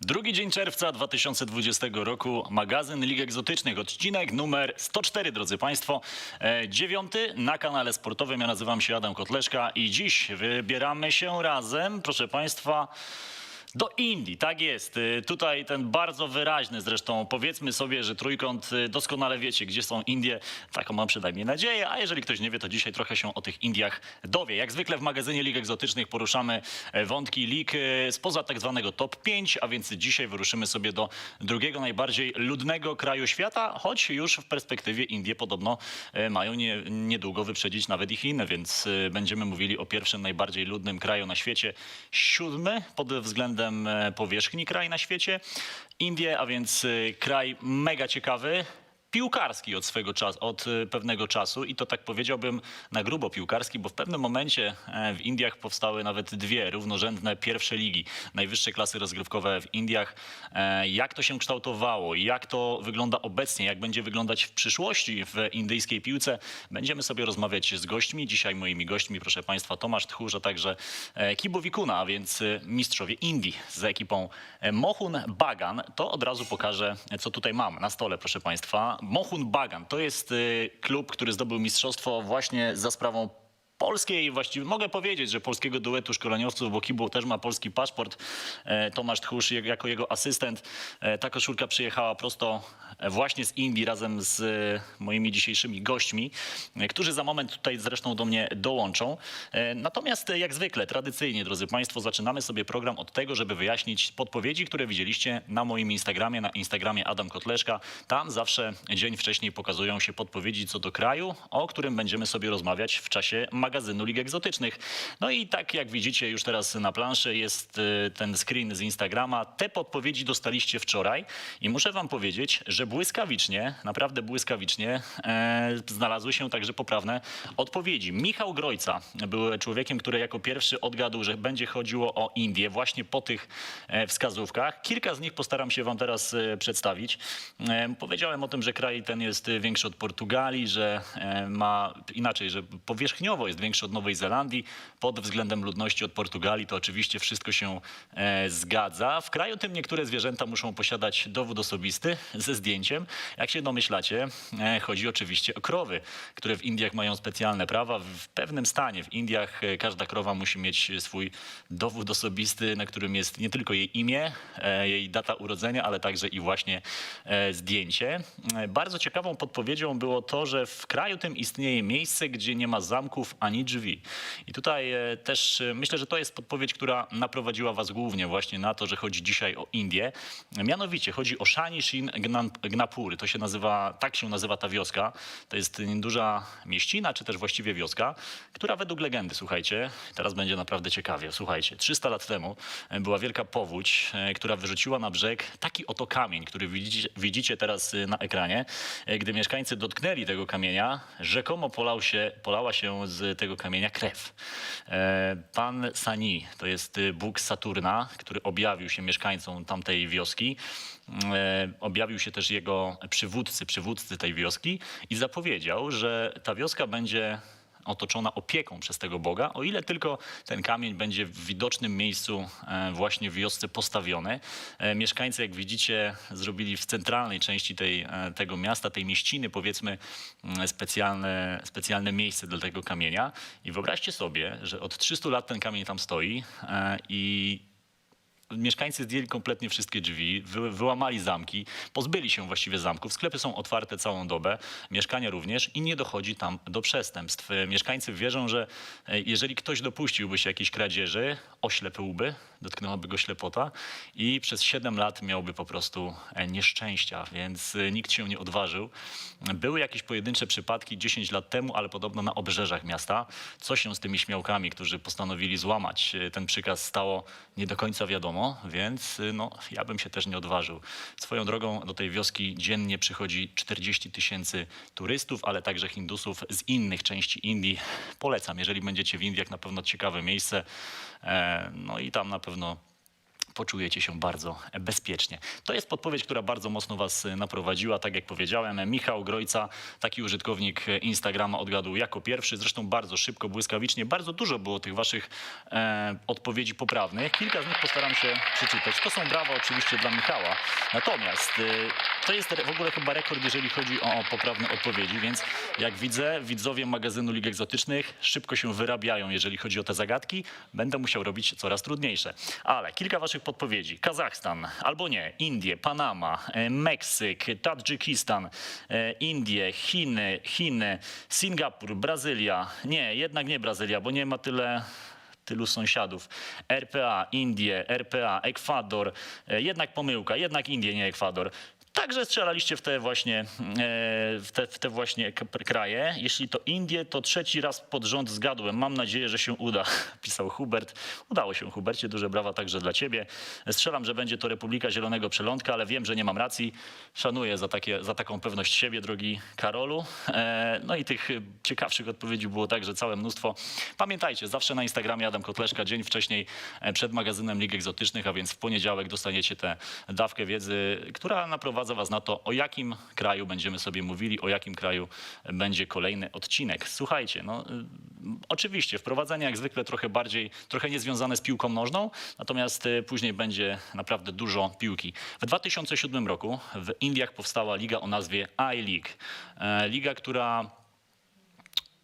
Drugi dzień czerwca 2020 roku, magazyn Lig Egzotycznych, odcinek numer 104, drodzy Państwo. 9 na kanale sportowym. Ja nazywam się Adam Kotleszka i dziś wybieramy się razem, proszę Państwa, do Indii. Tak jest. Tutaj ten bardzo wyraźny zresztą, powiedzmy sobie, że trójkąt, doskonale wiecie, gdzie są Indie. Taką mam przynajmniej nadzieję, a jeżeli ktoś nie wie, to dzisiaj trochę się o tych Indiach dowie. Jak zwykle w magazynie Lig Egzotycznych poruszamy wątki lig spoza tak zwanego top 5, a więc dzisiaj wyruszymy sobie do drugiego najbardziej ludnego kraju świata, choć już w perspektywie Indie podobno mają niedługo wyprzedzić nawet i Chiny, więc będziemy mówili o pierwszym najbardziej ludnym kraju na świecie. 7 pod względem powierzchni kraj na świecie. Indie, a więc kraj mega ciekawy. Piłkarski od pewnego czasu i to tak powiedziałbym na grubo piłkarski, bo w pewnym momencie w Indiach powstały nawet dwie równorzędne pierwsze ligi, najwyższe klasy rozgrywkowe w Indiach. Jak to się kształtowało, jak to wygląda obecnie, jak będzie wyglądać w przyszłości w indyjskiej piłce, będziemy sobie rozmawiać z gośćmi. Dzisiaj moimi gośćmi, proszę Państwa, Tomasz Tchórz, a także Kibo Vikuna, a więc mistrzowie Indii z ekipą Mohun Bagan. To od razu pokażę, co tutaj mam na stole, proszę Państwa. Mohun Bagan to jest klub, który zdobył mistrzostwo właśnie za sprawą polskiej, właściwie mogę powiedzieć, że polskiego duetu szkoleniowców, bo Kibu też ma polski paszport. Tomasz Tchórz jako jego asystent. Ta koszulka przyjechała prosto właśnie z Indii razem z moimi dzisiejszymi gośćmi, którzy za moment tutaj zresztą do mnie dołączą. Natomiast jak zwykle, tradycyjnie, drodzy Państwo, zaczynamy sobie program od tego, żeby wyjaśnić podpowiedzi, które widzieliście na moim Instagramie, na Instagramie Adam Kotleszka. Tam zawsze dzień wcześniej pokazują się podpowiedzi co do kraju, o którym będziemy sobie rozmawiać w czasie magazynu Lig Egzotycznych. No i tak jak widzicie już teraz na planszy jest ten screen z Instagrama. Te podpowiedzi dostaliście wczoraj i muszę wam powiedzieć, że błyskawicznie, naprawdę błyskawicznie znalazły się także poprawne odpowiedzi. Michał Grojca był człowiekiem, który jako pierwszy odgadł, że będzie chodziło o Indię właśnie po tych wskazówkach. Kilka z nich postaram się wam teraz przedstawić. Powiedziałem o tym, że kraj ten jest większy od Portugalii, że ma inaczej, że powierzchniowo jest większy od Nowej Zelandii. Pod względem ludności od Portugalii to oczywiście wszystko się zgadza. W kraju tym niektóre zwierzęta muszą posiadać dowód osobisty ze zdjęciem. Jak się domyślacie, chodzi oczywiście o krowy, które w Indiach mają specjalne prawa. W pewnym stanie w Indiach każda krowa musi mieć swój dowód osobisty, na którym jest nie tylko jej imię, jej data urodzenia, ale także i właśnie zdjęcie. Bardzo ciekawą podpowiedzią było to, że w kraju tym istnieje miejsce, gdzie nie ma zamków ani drzwi. I tutaj też myślę, że to jest podpowiedź, która naprowadziła was głównie właśnie na to, że chodzi dzisiaj o Indię. Mianowicie chodzi o Shani Shin Gnapur. Tak się nazywa ta wioska. To jest duża mieścina, czy też właściwie wioska, która według legendy, słuchajcie, teraz będzie naprawdę ciekawie, słuchajcie, 300 lat temu była wielka powódź, która wyrzuciła na brzeg taki oto kamień, który widzicie teraz na ekranie. Gdy mieszkańcy dotknęli tego kamienia, rzekomo polała się z tego kamienia krew. Pan Sani, to jest bóg Saturna, który objawił się mieszkańcom tamtej wioski. Objawił się też jego przywódcy tej wioski i zapowiedział, że ta wioska będzie otoczona opieką przez tego Boga, o ile tylko ten kamień będzie w widocznym miejscu właśnie w wiosce postawiony. Mieszkańcy, jak widzicie, zrobili w centralnej części tego miasta, tej mieściny, powiedzmy, specjalne miejsce dla tego kamienia. I wyobraźcie sobie, że od 300 lat ten kamień tam stoi i mieszkańcy zdjęli kompletnie wszystkie drzwi, wyłamali zamki, pozbyli się właściwie zamków. Sklepy są otwarte całą dobę, mieszkania również i nie dochodzi tam do przestępstw. Mieszkańcy wierzą, że jeżeli ktoś dopuściłby się jakiejś kradzieży, oślepłby, dotknęłaby go ślepota i przez 7 lat miałby po prostu nieszczęścia, więc nikt się nie odważył. Były jakieś pojedyncze przypadki 10 lat temu, ale podobno na obrzeżach miasta. Co się z tymi śmiałkami, którzy postanowili złamać ten przykaz, stało, nie do końca wiadomo, więc no, ja bym się też nie odważył. Swoją drogą do tej wioski dziennie przychodzi 40 000 turystów, ale także Hindusów z innych części Indii. Polecam, jeżeli będziecie w Indiach, na pewno ciekawe miejsce. No i tam na pewno poczujecie się bardzo bezpiecznie. To jest podpowiedź, która bardzo mocno was naprowadziła. Tak jak powiedziałem, Michał Grojca, taki użytkownik Instagrama, odgadł jako pierwszy. Zresztą bardzo szybko, błyskawicznie. Bardzo dużo było tych waszych odpowiedzi poprawnych. Kilka z nich postaram się przeczytać. To są brawa oczywiście dla Michała. Natomiast to jest w ogóle chyba rekord, jeżeli chodzi o poprawne odpowiedzi, więc jak widzę, widzowie magazynu Lig Egzotycznych szybko się wyrabiają, jeżeli chodzi o te zagadki. Będę musiał robić coraz trudniejsze. Ale kilka waszych podpowiedzi. Kazachstan, albo nie, Indie, Panama, Meksyk, Tadżykistan, Indie, Chiny, Singapur, Brazylia. Nie, jednak nie Brazylia, bo nie ma tylu sąsiadów. RPA, Indie, RPA, Ekwador. Jednak pomyłka, jednak Indie, nie Ekwador. Także strzelaliście w te właśnie kraje. Jeśli to Indie, to trzeci raz pod rząd zgadłem. Mam nadzieję, że się uda, pisał Hubert. Udało się, Hubercie, duże brawa także dla ciebie. Strzelam, że będzie to Republika Zielonego Przelądka, ale wiem, że nie mam racji. Szanuję za taką pewność siebie, drogi Karolu. No i tych ciekawszych odpowiedzi było także całe mnóstwo. Pamiętajcie, zawsze na Instagramie Adam Kotleszka, dzień wcześniej przed magazynem Lig Egzotycznych, a więc w poniedziałek dostaniecie tę dawkę wiedzy, która naprowadza was na to, o jakim kraju będziemy sobie mówili, o jakim kraju będzie kolejny odcinek. Słuchajcie, no oczywiście wprowadzenie jak zwykle trochę niezwiązane z piłką nożną, natomiast później będzie naprawdę dużo piłki. W 2007 roku w Indiach powstała liga o nazwie I-League. Liga, która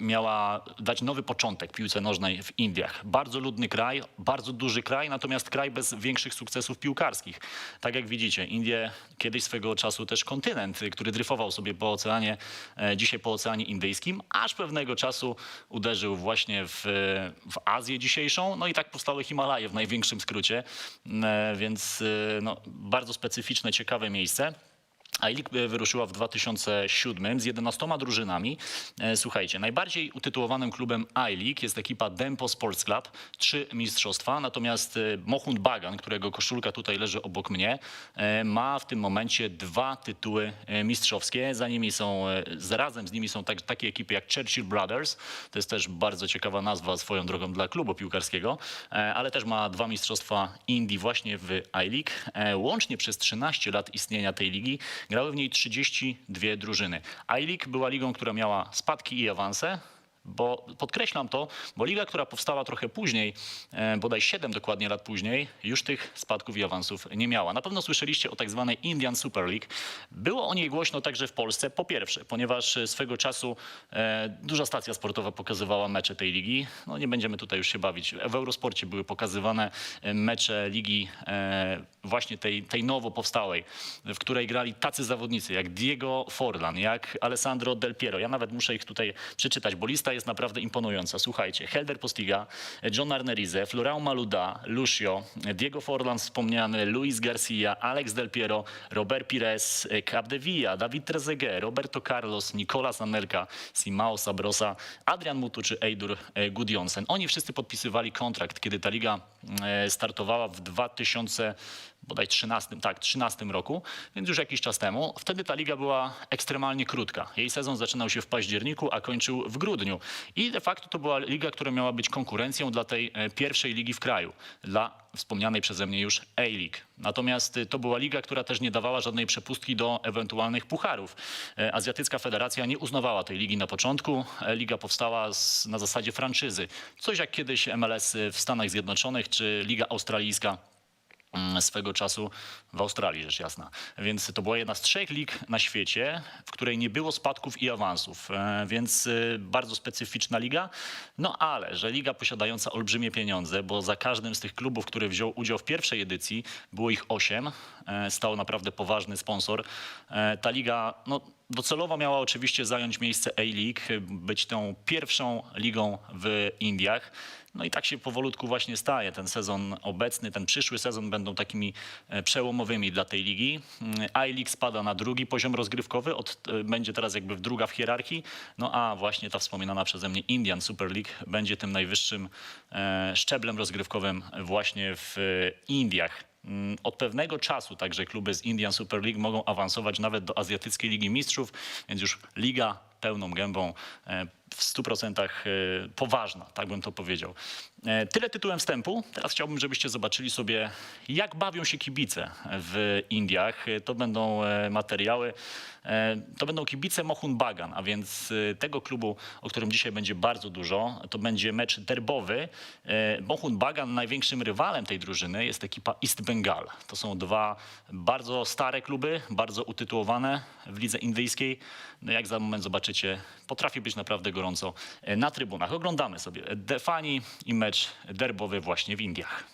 miała dać nowy początek piłce nożnej w Indiach. Bardzo ludny kraj, bardzo duży kraj, natomiast kraj bez większych sukcesów piłkarskich. Tak jak widzicie, Indie kiedyś swego czasu też kontynent, który dryfował sobie po oceanie, dzisiaj po Oceanie Indyjskim, aż pewnego czasu uderzył właśnie w Azję dzisiejszą. No i tak powstały Himalaje w największym skrócie, więc no, bardzo specyficzne, ciekawe miejsce. I-League wyruszyła w 2007 z 11 drużynami. Słuchajcie, najbardziej utytułowanym klubem I-League jest ekipa Dempo Sports Club, 3 mistrzostwa, natomiast Mohun Bagan, którego koszulka tutaj leży obok mnie, ma w tym momencie 2 tytuły mistrzowskie. Razem z nimi są takie ekipy jak Churchill Brothers, to jest też bardzo ciekawa nazwa swoją drogą dla klubu piłkarskiego, ale też ma 2 mistrzostwa Indii właśnie w I-League. Łącznie przez 13 lat istnienia tej ligi grały w niej 32 drużyny. I-League była ligą, która miała spadki i awanse. Bo podkreślam to, bo liga, która powstała trochę później, bodaj 7 dokładnie lat później, już tych spadków i awansów nie miała. Na pewno słyszeliście o tak zwanej Indian Super League. Było o niej głośno także w Polsce, po pierwsze, ponieważ swego czasu duża stacja sportowa pokazywała mecze tej ligi. No nie będziemy tutaj już się bawić. W Eurosporcie były pokazywane mecze ligi właśnie tej nowo powstałej, w której grali tacy zawodnicy jak Diego Forlan, jak Alessandro Del Piero. Ja nawet muszę ich tutaj przeczytać, bo lista jest naprawdę imponująca. Słuchajcie, Helder Postiga, John Arnerize, Florão Maluda, Lucio, Diego Forlan wspomniany, Luis Garcia, Alex Del Piero, Robert Pires, Capdevilla, David Trezeguet, Roberto Carlos, Nicolas Anelka, Simao Sabrosa, Adrian Mutu czy Eidur Gudjonsen. Oni wszyscy podpisywali kontrakt, kiedy ta liga startowała w 2013 roku, więc już jakiś czas temu. Wtedy ta liga była ekstremalnie krótka. Jej sezon zaczynał się w październiku, a kończył w grudniu. I de facto to była liga, która miała być konkurencją dla tej pierwszej ligi w kraju, dla wspomnianej przeze mnie już A-League. Natomiast to była liga, która też nie dawała żadnej przepustki do ewentualnych pucharów. Azjatycka Federacja nie uznawała tej ligi na początku. Liga powstała na zasadzie franczyzy. Coś jak kiedyś MLS w Stanach Zjednoczonych czy Liga Australijska swego czasu w Australii, rzecz jasna. Więc to była jedna z 3 lig na świecie, w której nie było spadków i awansów, więc bardzo specyficzna liga. No ale, że liga posiadająca olbrzymie pieniądze, bo za każdym z tych klubów, który wziął udział w pierwszej edycji, było ich 8, stał naprawdę poważny sponsor. Ta liga, no, docelowo miała oczywiście zająć miejsce A-League, być tą pierwszą ligą w Indiach. No i tak się powolutku właśnie staje. Ten sezon obecny, ten przyszły sezon będą takimi przełomowymi dla tej ligi. I-League spada na drugi poziom rozgrywkowy, będzie teraz jakby druga w hierarchii. No a właśnie ta wspominana przeze mnie Indian Super League będzie tym najwyższym szczeblem rozgrywkowym właśnie w Indiach. Od pewnego czasu także kluby z Indian Super League mogą awansować nawet do Azjatyckiej Ligi Mistrzów, więc już liga pełną gębą w 100% poważna, tak bym to powiedział. Tyle tytułem wstępu. Teraz chciałbym, żebyście zobaczyli sobie, jak bawią się kibice w Indiach. To będą materiały, to będą kibice Mohun Bagan, a więc tego klubu, o którym dzisiaj będzie bardzo dużo. To będzie mecz derbowy. Mohun Bagan, największym rywalem tej drużyny jest ekipa East Bengal. To są dwa bardzo stare kluby, bardzo utytułowane w lidze indyjskiej. No jak za moment zobaczycie, potrafi być naprawdę gorąco na trybunach. Oglądamy sobie Defani i mecz derbowy właśnie w Indiach.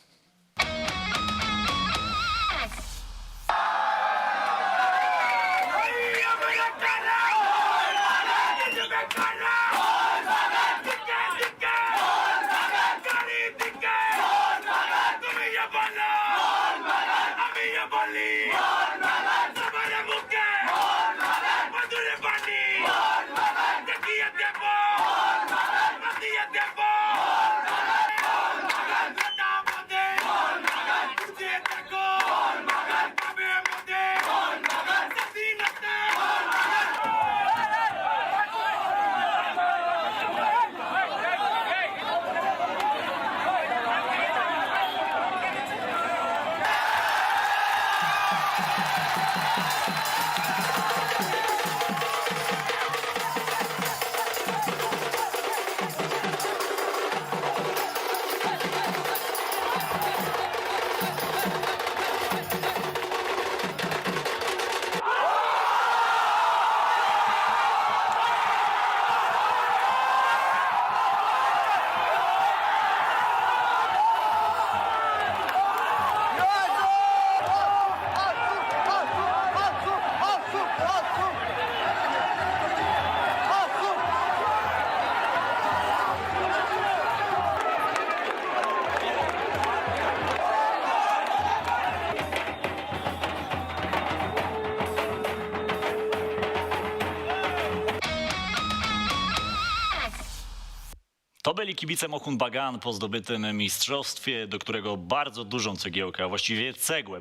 To byli kibice Mohun Bagan po zdobytym mistrzostwie, do którego bardzo dużą cegiełkę, a właściwie cegłę,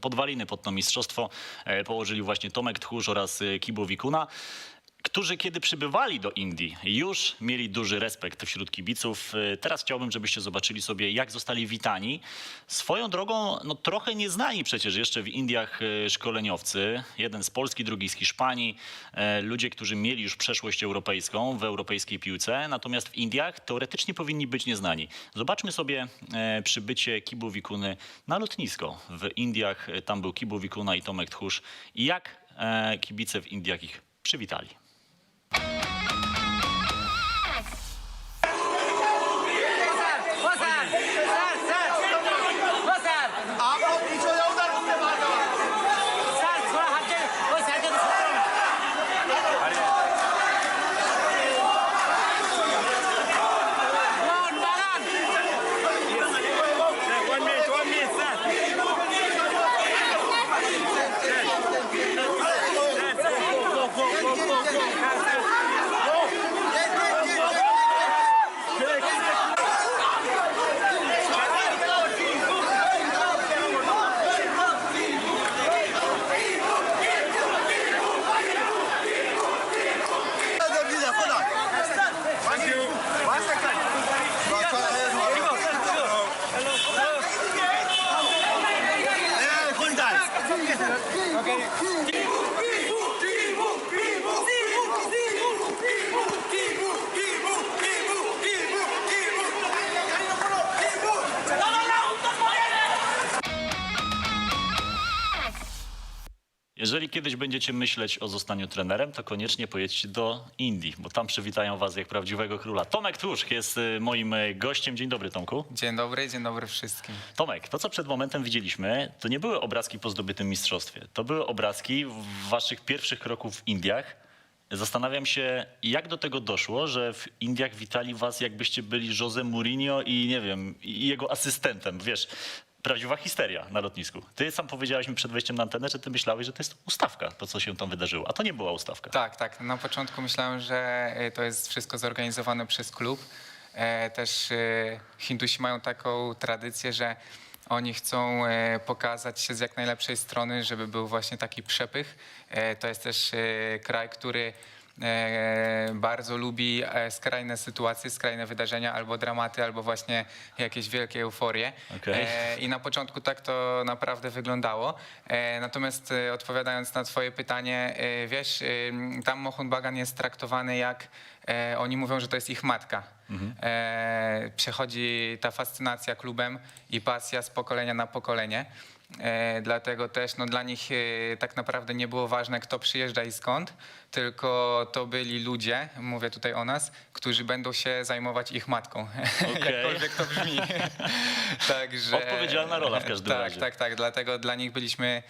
podwaliny pod to mistrzostwo położyli właśnie Tomek Tchórz oraz Kibu Wikuna, którzy kiedy przybywali do Indii, już mieli duży respekt wśród kibiców. Teraz chciałbym, żebyście zobaczyli sobie, jak zostali witani. Swoją drogą, no trochę nieznani przecież jeszcze w Indiach szkoleniowcy. Jeden z Polski, drugi z Hiszpanii. Ludzie, którzy mieli już przeszłość europejską w europejskiej piłce. Natomiast w Indiach teoretycznie powinni być nieznani. Zobaczmy sobie przybycie Kibu Wikuny na lotnisko w Indiach. Tam był Kibu Wikuna i Tomek Tchórz. I jak kibice w Indiach ich przywitali. Jeżeli kiedyś będziecie myśleć o zostaniu trenerem, to koniecznie pojedźcie do Indii, bo tam przywitają was jak prawdziwego króla. Tomek Tchórz jest moim gościem. Dzień dobry, Tomku. Dzień dobry wszystkim. Tomek, to co przed momentem widzieliśmy, to nie były obrazki po zdobytym mistrzostwie. To były obrazki waszych pierwszych kroków w Indiach. Zastanawiam się, jak do tego doszło, że w Indiach witali was, jakbyście byli Jose Mourinho i nie wiem, i jego asystentem, wiesz. Prawdziwa histeria na lotnisku. Ty sam powiedziałeś mi przed wejściem na antenę, że ty myślałeś, że to jest ustawka, to co się tam wydarzyło, a to nie była ustawka. Tak. Na początku myślałem, że to jest wszystko zorganizowane przez klub. Też Hindusi mają taką tradycję, że oni chcą pokazać się z jak najlepszej strony, żeby był właśnie taki przepych. To jest też kraj, który bardzo lubi skrajne sytuacje, skrajne wydarzenia, albo dramaty, albo właśnie jakieś wielkie euforie. Okej. I na początku tak to naprawdę wyglądało. Natomiast odpowiadając na twoje pytanie, wiesz, tam Mohun Bagan jest traktowany jak, oni mówią, że to jest ich matka. Przechodzi ta fascynacja klubem i pasja z pokolenia na pokolenie. Dlatego też no, dla nich tak naprawdę nie było ważne, kto przyjeżdża i skąd, tylko to byli ludzie, mówię tutaj o nas, którzy będą się zajmować ich matką. Okej. Jakkolwiek to brzmi. Także, Odpowiedzialna rola w każdym razie. Tak. Dlatego dla nich byliśmy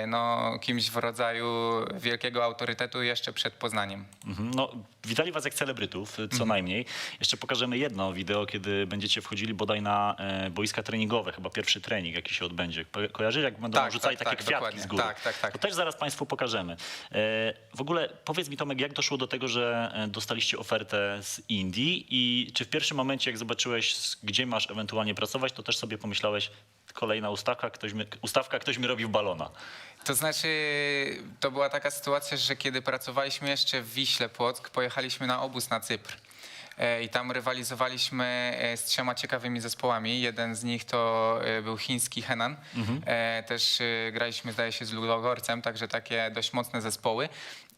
no, kimś w rodzaju wielkiego autorytetu jeszcze przed Poznaniem. No, witali was jak celebrytów, co najmniej. Jeszcze pokażemy jedno wideo, kiedy będziecie wchodzili bodaj na boiska treningowe, chyba pierwszy trening jaki się odbędzie. Kojarzysz, jak będą rzucali takie kwiatki dokładnie. z góry? Tak. To też zaraz państwu pokażemy. W ogóle powiedz mi, Tomek, jak doszło do tego, że dostaliście ofertę z Indii i czy w pierwszym momencie, jak zobaczyłeś, gdzie masz ewentualnie pracować, to też sobie pomyślałeś, kolejna ustawka, ktoś mi robił balona. To znaczy, to była taka sytuacja, że kiedy pracowaliśmy jeszcze w Wiśle Płock, pojechaliśmy na obóz na Cypr. I tam rywalizowaliśmy z 3 ciekawymi zespołami. Jeden z nich to był chiński Henan. Też graliśmy, zdaje się, z Ludogorcem, także takie dość mocne zespoły.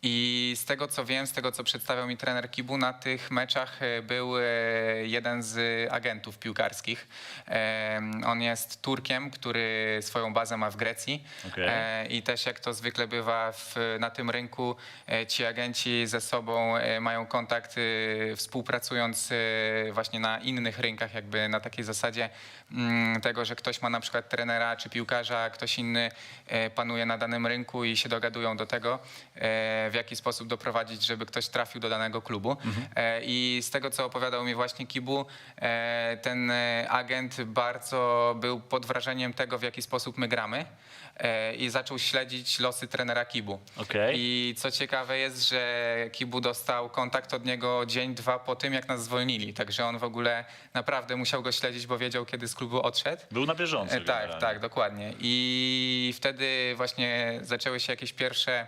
I z tego co wiem, z tego co przedstawiał mi trener Kibu, na tych meczach był jeden z agentów piłkarskich. On jest Turkiem, który swoją bazę ma w Grecji. Okej. I też jak to zwykle bywa na tym rynku, ci agenci ze sobą mają kontakt, współpracując właśnie na innych rynkach, jakby na takiej zasadzie tego, że ktoś ma na przykład trenera czy piłkarza, ktoś inny panuje na danym rynku i się dogadują do tego, w jaki sposób doprowadzić, żeby ktoś trafił do danego klubu. I z tego, co opowiadał mi właśnie Kibu, ten agent bardzo był pod wrażeniem tego, w jaki sposób my gramy i zaczął śledzić losy trenera Kibu. Okej. I co ciekawe jest, że Kibu dostał kontakt od niego dzień, 2 po tym, jak nas zwolnili. Także on w ogóle naprawdę musiał go śledzić, bo wiedział, kiedy z klubu odszedł. Był na bieżąco. Tak, dokładnie. I wtedy właśnie zaczęły się jakieś pierwsze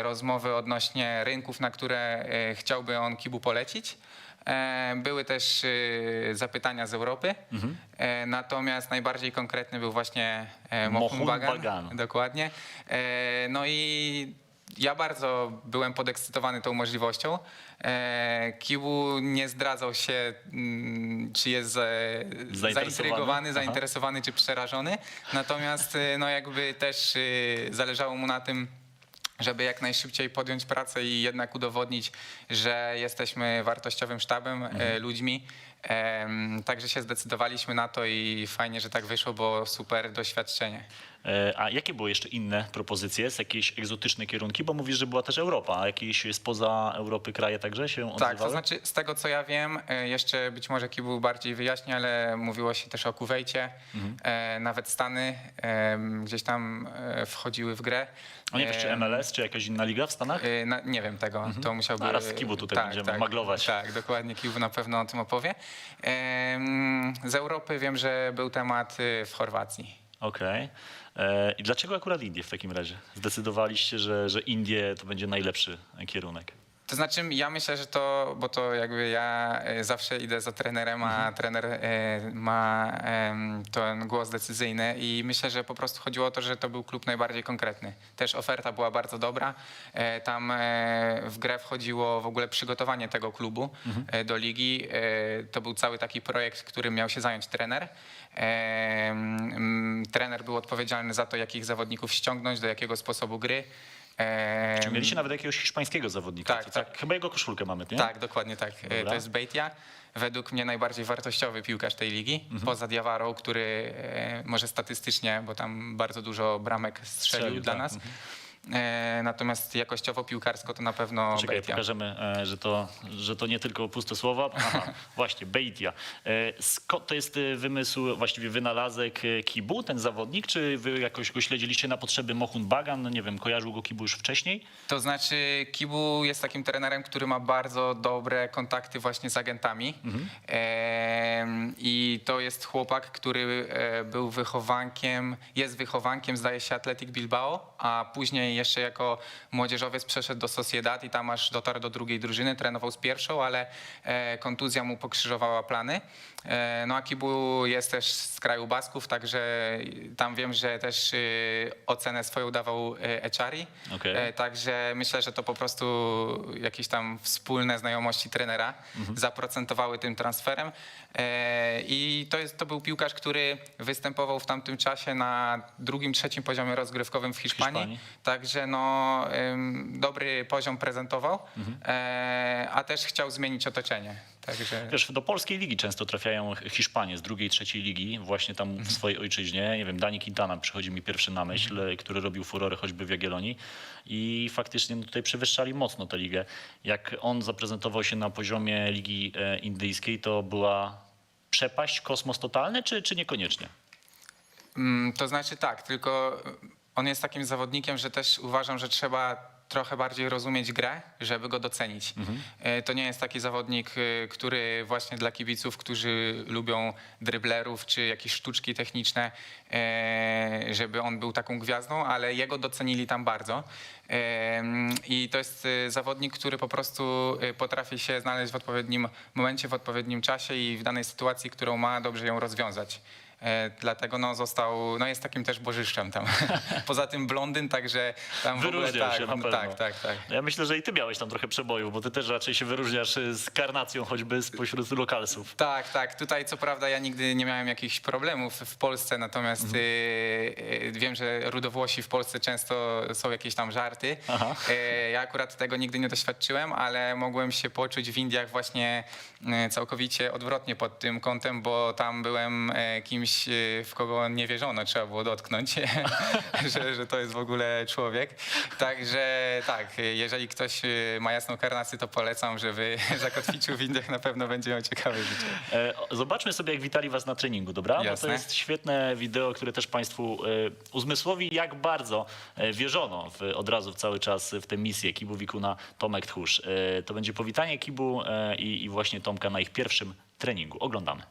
rozmowy odnośnie rynków, na które chciałby on Kibu polecić. Były też zapytania z Europy, natomiast najbardziej konkretny był właśnie Mohun Bagan. Dokładnie. No i ja bardzo byłem podekscytowany tą możliwością. Kibu nie zdradzał się, czy jest zaintrygowany, zainteresowany, czy przerażony. Natomiast no jakby też zależało mu na tym, żeby jak najszybciej podjąć pracę i jednak udowodnić, że jesteśmy wartościowym sztabem, ludźmi. Także się zdecydowaliśmy na to i fajnie, że tak wyszło, bo super doświadczenie. A jakie były jeszcze inne propozycje z jakiejś egzotyczne kierunki? Bo mówisz, że była też Europa, a jakieś spoza Europy kraje także się odzywały? Tak, to znaczy z tego co ja wiem, jeszcze być może Kibu bardziej wyjaśni, ale mówiło się też o Kuwejcie, nawet Stany gdzieś tam wchodziły w grę. A nie wiesz, czy MLS, czy jakaś inna liga w Stanach? Nie wiem tego, to musiałby... Zaraz Kibu tutaj będziemy maglować. Tak, dokładnie, Kibu na pewno o tym opowie. Z Europy wiem, że był temat w Chorwacji. Okej. I dlaczego akurat Indie w takim razie? Zdecydowaliście, że Indie to będzie najlepszy kierunek? To znaczy ja myślę, że to, bo to jakby ja zawsze idę za trenerem, a trener ma ten głos decyzyjny i myślę, że po prostu chodziło o to, że to był klub najbardziej konkretny. Też oferta była bardzo dobra. Tam w grę wchodziło w ogóle przygotowanie tego klubu do ligi. To był cały taki projekt, którym miał się zająć trener. Trener był odpowiedzialny za to, jakich zawodników ściągnąć, do jakiego sposobu gry. Czy mieliście nawet jakiegoś hiszpańskiego zawodnika? Tak. Chyba jego koszulkę mamy, nie? Tak, dokładnie tak. Dobra. To jest Beitia. Według mnie najbardziej wartościowy piłkarz tej ligi, poza Diawarą, który może statystycznie, bo tam bardzo dużo bramek strzelił dla nas. Natomiast jakościowo piłkarsko to na pewno Czekaj, Beitia. pokażemy, że to nie tylko puste słowa. Aha, właśnie, Beitia. To jest wymysł, właściwie wynalazek Kibu, ten zawodnik, czy wy jakoś go śledziliście na potrzeby Mohun Bagan? No nie wiem, kojarzył go Kibu już wcześniej? To znaczy Kibu jest takim trenerem, który ma bardzo dobre kontakty właśnie z agentami. I to jest chłopak, który był wychowankiem, jest wychowankiem, zdaje się, Athletic Bilbao, a później później jeszcze jako młodzieżowiec przeszedł do Sociedad i tam aż dotarł do drugiej drużyny, trenował z pierwszą, ale kontuzja mu pokrzyżowała plany. No a Kibu jest też z kraju Basków, także tam wiem, że też ocenę swoją dawał Echari. Okej. Także myślę, że to po prostu jakieś tam wspólne znajomości trenera zaprocentowały tym transferem. I to był piłkarz, który występował w tamtym czasie na drugim, trzecim poziomie rozgrywkowym w Hiszpanii. Także no, dobry poziom prezentował, a też chciał zmienić otoczenie. Także... Wiesz, do polskiej ligi często trafiają Hiszpanie z drugiej, trzeciej ligi, właśnie tam w swojej ojczyźnie. Nie wiem, Dani Quintana przychodzi mi pierwszy na myśl, który robił furorę choćby w Jagiellonii i faktycznie tutaj przewyższali mocno tę ligę. Jak on zaprezentował się na poziomie ligi indyjskiej, to była przepaść, kosmos totalny, czy niekoniecznie? To znaczy tak, tylko on jest takim zawodnikiem, że też uważam, że trzeba trochę bardziej rozumieć grę, żeby go docenić. To nie jest taki zawodnik, który właśnie dla kibiców, którzy lubią dryblerów czy jakieś sztuczki techniczne, żeby on był taką gwiazdą, ale jego docenili tam bardzo. I to jest zawodnik, który po prostu potrafi się znaleźć w odpowiednim momencie, w odpowiednim czasie i w danej sytuacji, którą ma, dobrze ją rozwiązać. Dlatego no, został, no jest takim też bożyszczem tam. Poza tym blondyn, także tam w ogóle Wyróżniał tak, się na pewno. tak. Ja myślę, że i ty miałeś tam trochę przebojów, bo ty też raczej się wyróżniasz z karnacją choćby spośród lokalsów. Tak. Tutaj co prawda ja nigdy nie miałem jakichś problemów w Polsce, natomiast wiem, że rudowłosi w Polsce często są jakieś tam żarty. Ja akurat tego nigdy nie doświadczyłem, ale mogłem się poczuć w Indiach właśnie całkowicie odwrotnie pod tym kątem, bo tam byłem kimś, w kogo nie wierzono, trzeba było dotknąć, że to jest w ogóle człowiek. Także tak, jeżeli ktoś ma jasną karnację, to polecam, żeby zakotwiczył w Indiach, na pewno będzie miał ciekawe życie. Zobaczmy sobie, jak witali was na treningu, dobra? Bo to Jasne. jest świetne wideo, które też państwu uzmysłowi, jak bardzo wierzono od razu cały czas w tę misję Kibu Wikuna, Tomek Tchórz. To będzie powitanie Kibu i właśnie Tomka na ich pierwszym treningu. Oglądamy.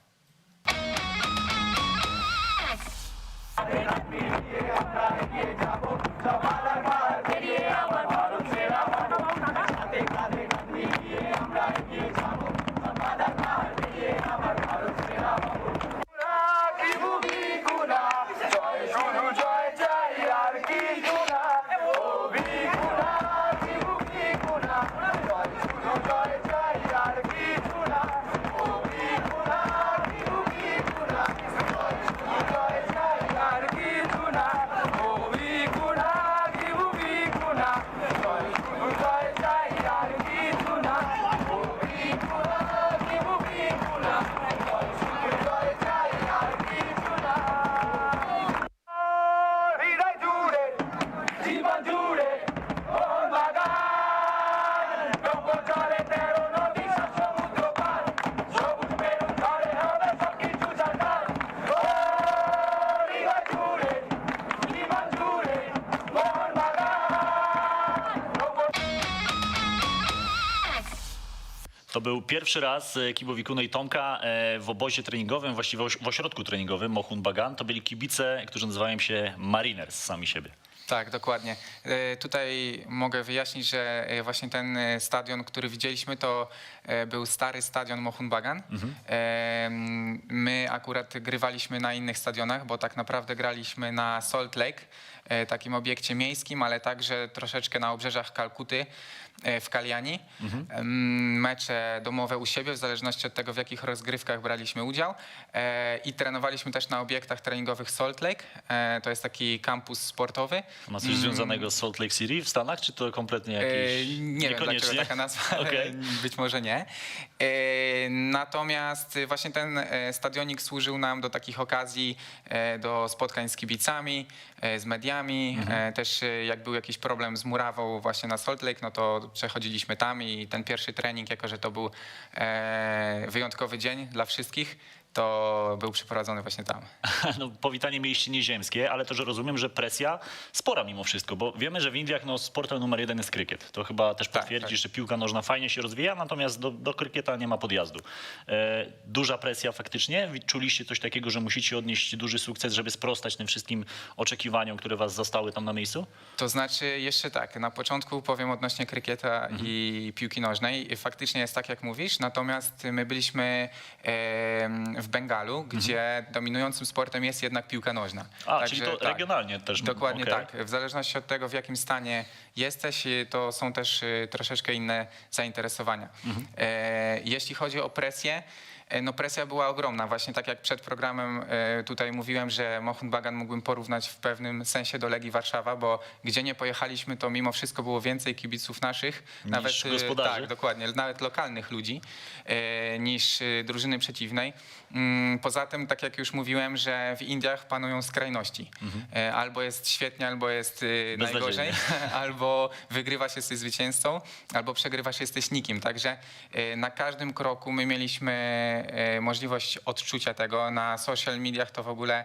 To był pierwszy raz Kibu Wikuny i Tomka w obozie treningowym, właściwie w ośrodku treningowym Mohun Bagan. To byli kibice, którzy nazywają się Mariners sami siebie. Tak, dokładnie. Tutaj mogę wyjaśnić, że właśnie ten stadion, który widzieliśmy, to był stary stadion Mohun Bagan. My akurat grywaliśmy na innych stadionach, bo tak naprawdę graliśmy na Salt Lake, takim obiekcie miejskim, ale także troszeczkę na obrzeżach Kalkuty, w Kaliani. Mecze domowe u siebie, w zależności od tego, w jakich rozgrywkach braliśmy udział. I trenowaliśmy też na obiektach treningowych Salt Lake. To jest taki kampus sportowy. Ma coś związanego z Salt Lake City w Stanach, czy to kompletnie jakieś Nie wiem, dlaczego taka nazwa, ale Okej. być może nie. Natomiast właśnie ten stadionik służył nam do takich okazji, do spotkań z kibicami, z mediami. Też jak był jakiś problem z murawą właśnie na Salt Lake, no to przechodziliśmy tam i ten pierwszy trening, jako że to był wyjątkowy dzień dla wszystkich, to był przeprowadzony właśnie tam. No, powitanie mieliście nieziemskie, ale to, że rozumiem, że presja spora mimo wszystko, bo wiemy, że w Indiach no, sportem numer jeden jest krykiet. To chyba też Tak, potwierdzisz, tak. że piłka nożna fajnie się rozwija, natomiast do krykieta nie ma podjazdu. Duża presja faktycznie? Czuliście coś takiego, że musicie odnieść duży sukces, żeby sprostać tym wszystkim oczekiwaniom, które was zostały tam na miejscu? To znaczy jeszcze tak, na początku powiem odnośnie krykieta i piłki nożnej. Faktycznie jest tak, jak mówisz, natomiast my byliśmy w Bengalu, gdzie dominującym sportem jest jednak piłka nożna. Czyli to tak, regionalnie też. dokładnie okej. tak. W zależności od tego, w jakim stanie jesteś, to są też troszeczkę inne zainteresowania. Jeśli chodzi o presję, no presja była ogromna. Właśnie tak jak przed programem tutaj mówiłem, że Mohun Bagan mógłbym porównać w pewnym sensie do Legii Warszawa, bo gdzie nie pojechaliśmy, to mimo wszystko było więcej kibiców naszych, nawet gospodarzy? tak, dokładnie, nawet lokalnych ludzi niż drużyny przeciwnej. Poza tym, tak jak już mówiłem, że w Indiach panują skrajności. Albo jest świetnie, albo jest najgorzej, albo wygrywasz, jesteś zwycięzcą, albo przegrywasz, jesteś nikim. Także na każdym kroku my mieliśmy możliwość odczucia tego. Na social mediach to w ogóle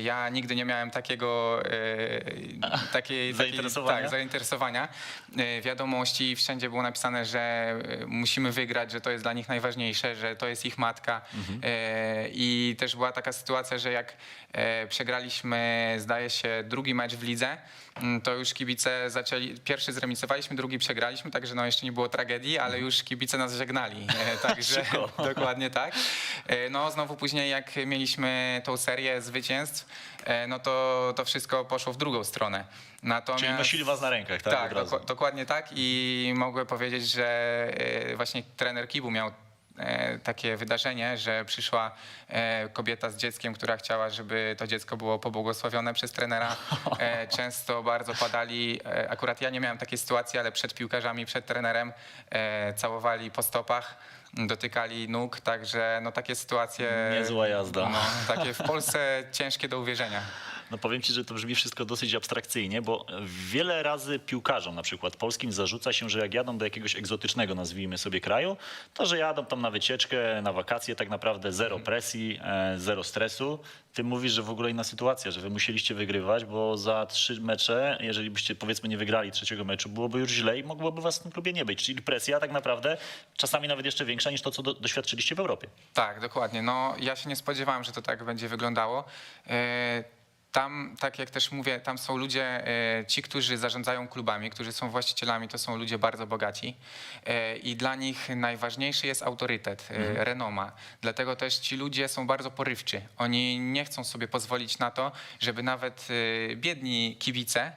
ja nigdy nie miałem zainteresowania. Wiadomości, wszędzie było napisane, że musimy wygrać, że to jest dla nich najważniejsze, że to jest ich matka. I też była taka sytuacja, że jak przegraliśmy, zdaje się, drugi mecz w lidze, to już kibice zaczęli, pierwszy zremisowaliśmy, drugi przegraliśmy, także no jeszcze nie było tragedii, ale już kibice nas żegnali. Także dokładnie tak. No znowu później jak mieliśmy tą serię zwycięstw, no to wszystko poszło w drugą stronę. Natomiast, Czyli nosili was na rękach, tak? Tak, dokładnie tak i mogę powiedzieć, że właśnie trener Kibu miał takie wydarzenie, że przyszła kobieta z dzieckiem, która chciała, żeby to dziecko było pobłogosławione przez trenera. Często bardzo padali, akurat ja nie miałem takiej sytuacji, ale przed piłkarzami, przed trenerem całowali po stopach, dotykali nóg, także no takie sytuacje... Niezła jazda. No, takie w Polsce ciężkie do uwierzenia. No powiem ci, że to brzmi wszystko dosyć abstrakcyjnie, bo wiele razy piłkarzom na przykład polskim zarzuca się, że jak jadą do jakiegoś egzotycznego, nazwijmy sobie, kraju, to że jadą tam na wycieczkę, na wakacje, tak naprawdę zero presji, zero stresu. Ty mówisz, że w ogóle inna sytuacja, że wy musieliście wygrywać, bo za 3 mecze, jeżeli byście powiedzmy nie wygrali 3. meczu, byłoby już źle i mogłoby was w tym klubie nie być. Czyli presja tak naprawdę czasami nawet jeszcze większa niż to, co doświadczyliście w Europie. Tak, dokładnie. No ja się nie spodziewałem, że to tak będzie wyglądało. Tam, tak jak też mówię, tam są ludzie, ci, którzy zarządzają klubami, którzy są właścicielami, to są ludzie bardzo bogaci i dla nich najważniejszy jest autorytet, renoma. Dlatego też ci ludzie są bardzo porywczy. Oni nie chcą sobie pozwolić na to, żeby nawet biedni kibice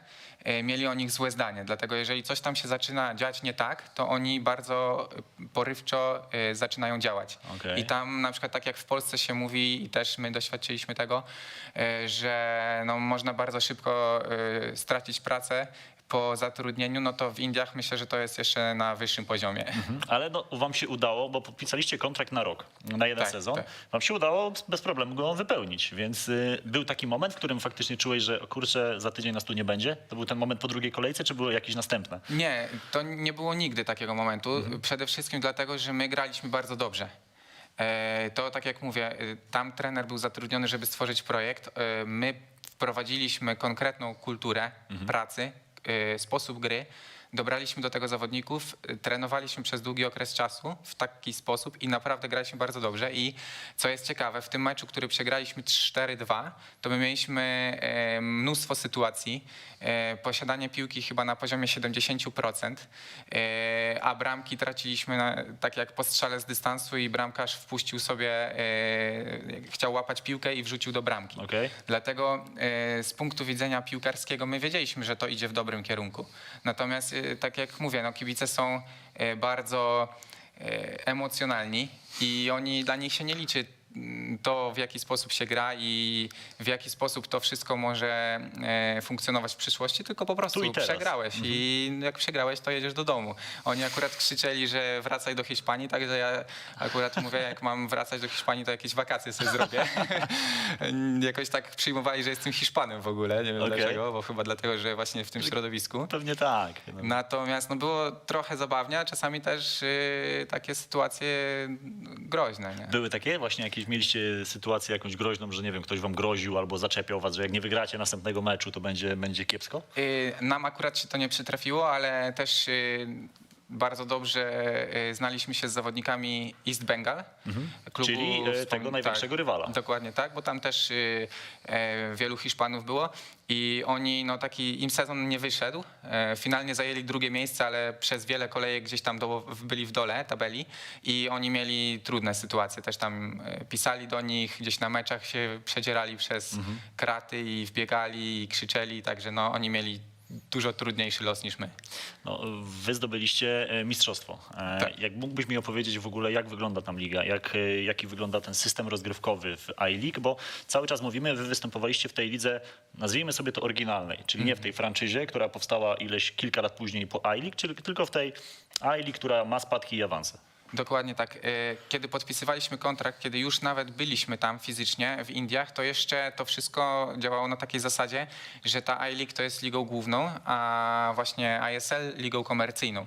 mieli o nich złe zdanie. Dlatego jeżeli coś tam się zaczyna dziać nie tak, to oni bardzo porywczo zaczynają działać. Okay. I tam na przykład tak jak w Polsce się mówi i też my doświadczyliśmy tego, że no, można bardzo szybko stracić pracę po zatrudnieniu, no to w Indiach myślę, że to jest jeszcze na wyższym poziomie. Ale no, wam się udało, bo podpisaliście kontrakt na rok, na jeden sezon. Tak. Wam się udało bez problemu go wypełnić, więc był taki moment, w którym faktycznie czułeś, że kurczę, za tydzień nas tu nie będzie? To był ten moment po drugiej kolejce, czy były jakieś następne? Nie, to nie było nigdy takiego momentu. Przede wszystkim dlatego, że my graliśmy bardzo dobrze. To tak jak mówię, tam trener był zatrudniony, żeby stworzyć projekt. My wprowadziliśmy konkretną kulturę pracy, sposób gry, dobraliśmy do tego zawodników, trenowaliśmy przez długi okres czasu w taki sposób i naprawdę graliśmy bardzo dobrze. I co jest ciekawe, w tym meczu, który przegraliśmy 4-2, to my mieliśmy mnóstwo sytuacji, posiadanie piłki chyba na poziomie 70%, a bramki traciliśmy tak jak po strzale z dystansu i bramkarz wpuścił sobie, chciał łapać piłkę i wrzucił do bramki. Okay. Dlatego z punktu widzenia piłkarskiego my wiedzieliśmy, że to idzie w dobrym kierunku. Natomiast tak jak mówię, no kibice są bardzo emocjonalni i dla nich się nie liczy to, w jaki sposób się gra i w jaki sposób to wszystko może funkcjonować w przyszłości, tylko po prostu przegrałeś i jak przegrałeś, to jedziesz do domu. Oni akurat krzyczeli, że wracaj do Hiszpanii, także ja akurat mówię, jak mam wracać do Hiszpanii, to jakieś wakacje sobie zrobię. Jakoś tak przyjmowali, że jestem Hiszpanem w ogóle, nie wiem dlaczego, bo chyba dlatego, że właśnie w tym środowisku. Pewnie tak. Natomiast no, było trochę zabawnie, a czasami też takie sytuacje groźne. Nie? Były takie właśnie jakieś jakieś mieliście sytuację jakąś groźną, że nie wiem, ktoś wam groził albo zaczepiał was, że jak nie wygracie następnego meczu, to będzie kiepsko? Nam akurat się to nie przytrafiło, ale też bardzo dobrze znaliśmy się z zawodnikami East Bengal. Klubu Czyli tego największego rywala. Dokładnie tak, bo tam też wielu Hiszpanów było i oni, no taki im sezon nie wyszedł. Finalnie zajęli drugie miejsce, ale przez wiele kolejek gdzieś tam byli w dole tabeli i oni mieli trudne sytuacje. Też tam pisali do nich, gdzieś na meczach się przedzierali przez kraty i wbiegali i krzyczeli, także no oni mieli dużo trudniejszy los niż my. No, wy zdobyliście mistrzostwo. Tak. Jak mógłbyś mi opowiedzieć w ogóle, jak wygląda tam liga, jaki wygląda ten system rozgrywkowy w iLeague, bo cały czas mówimy, wy występowaliście w tej lidze, nazwijmy sobie to oryginalnej, czyli nie w tej franczyzie, która powstała kilka lat później po iLeague, czyli tylko w tej iLeague, która ma spadki i awanse. Dokładnie tak. Kiedy podpisywaliśmy kontrakt, kiedy już nawet byliśmy tam fizycznie w Indiach, to jeszcze to wszystko działało na takiej zasadzie, że ta iLeague to jest ligą główną, a właśnie ISL ligą komercyjną.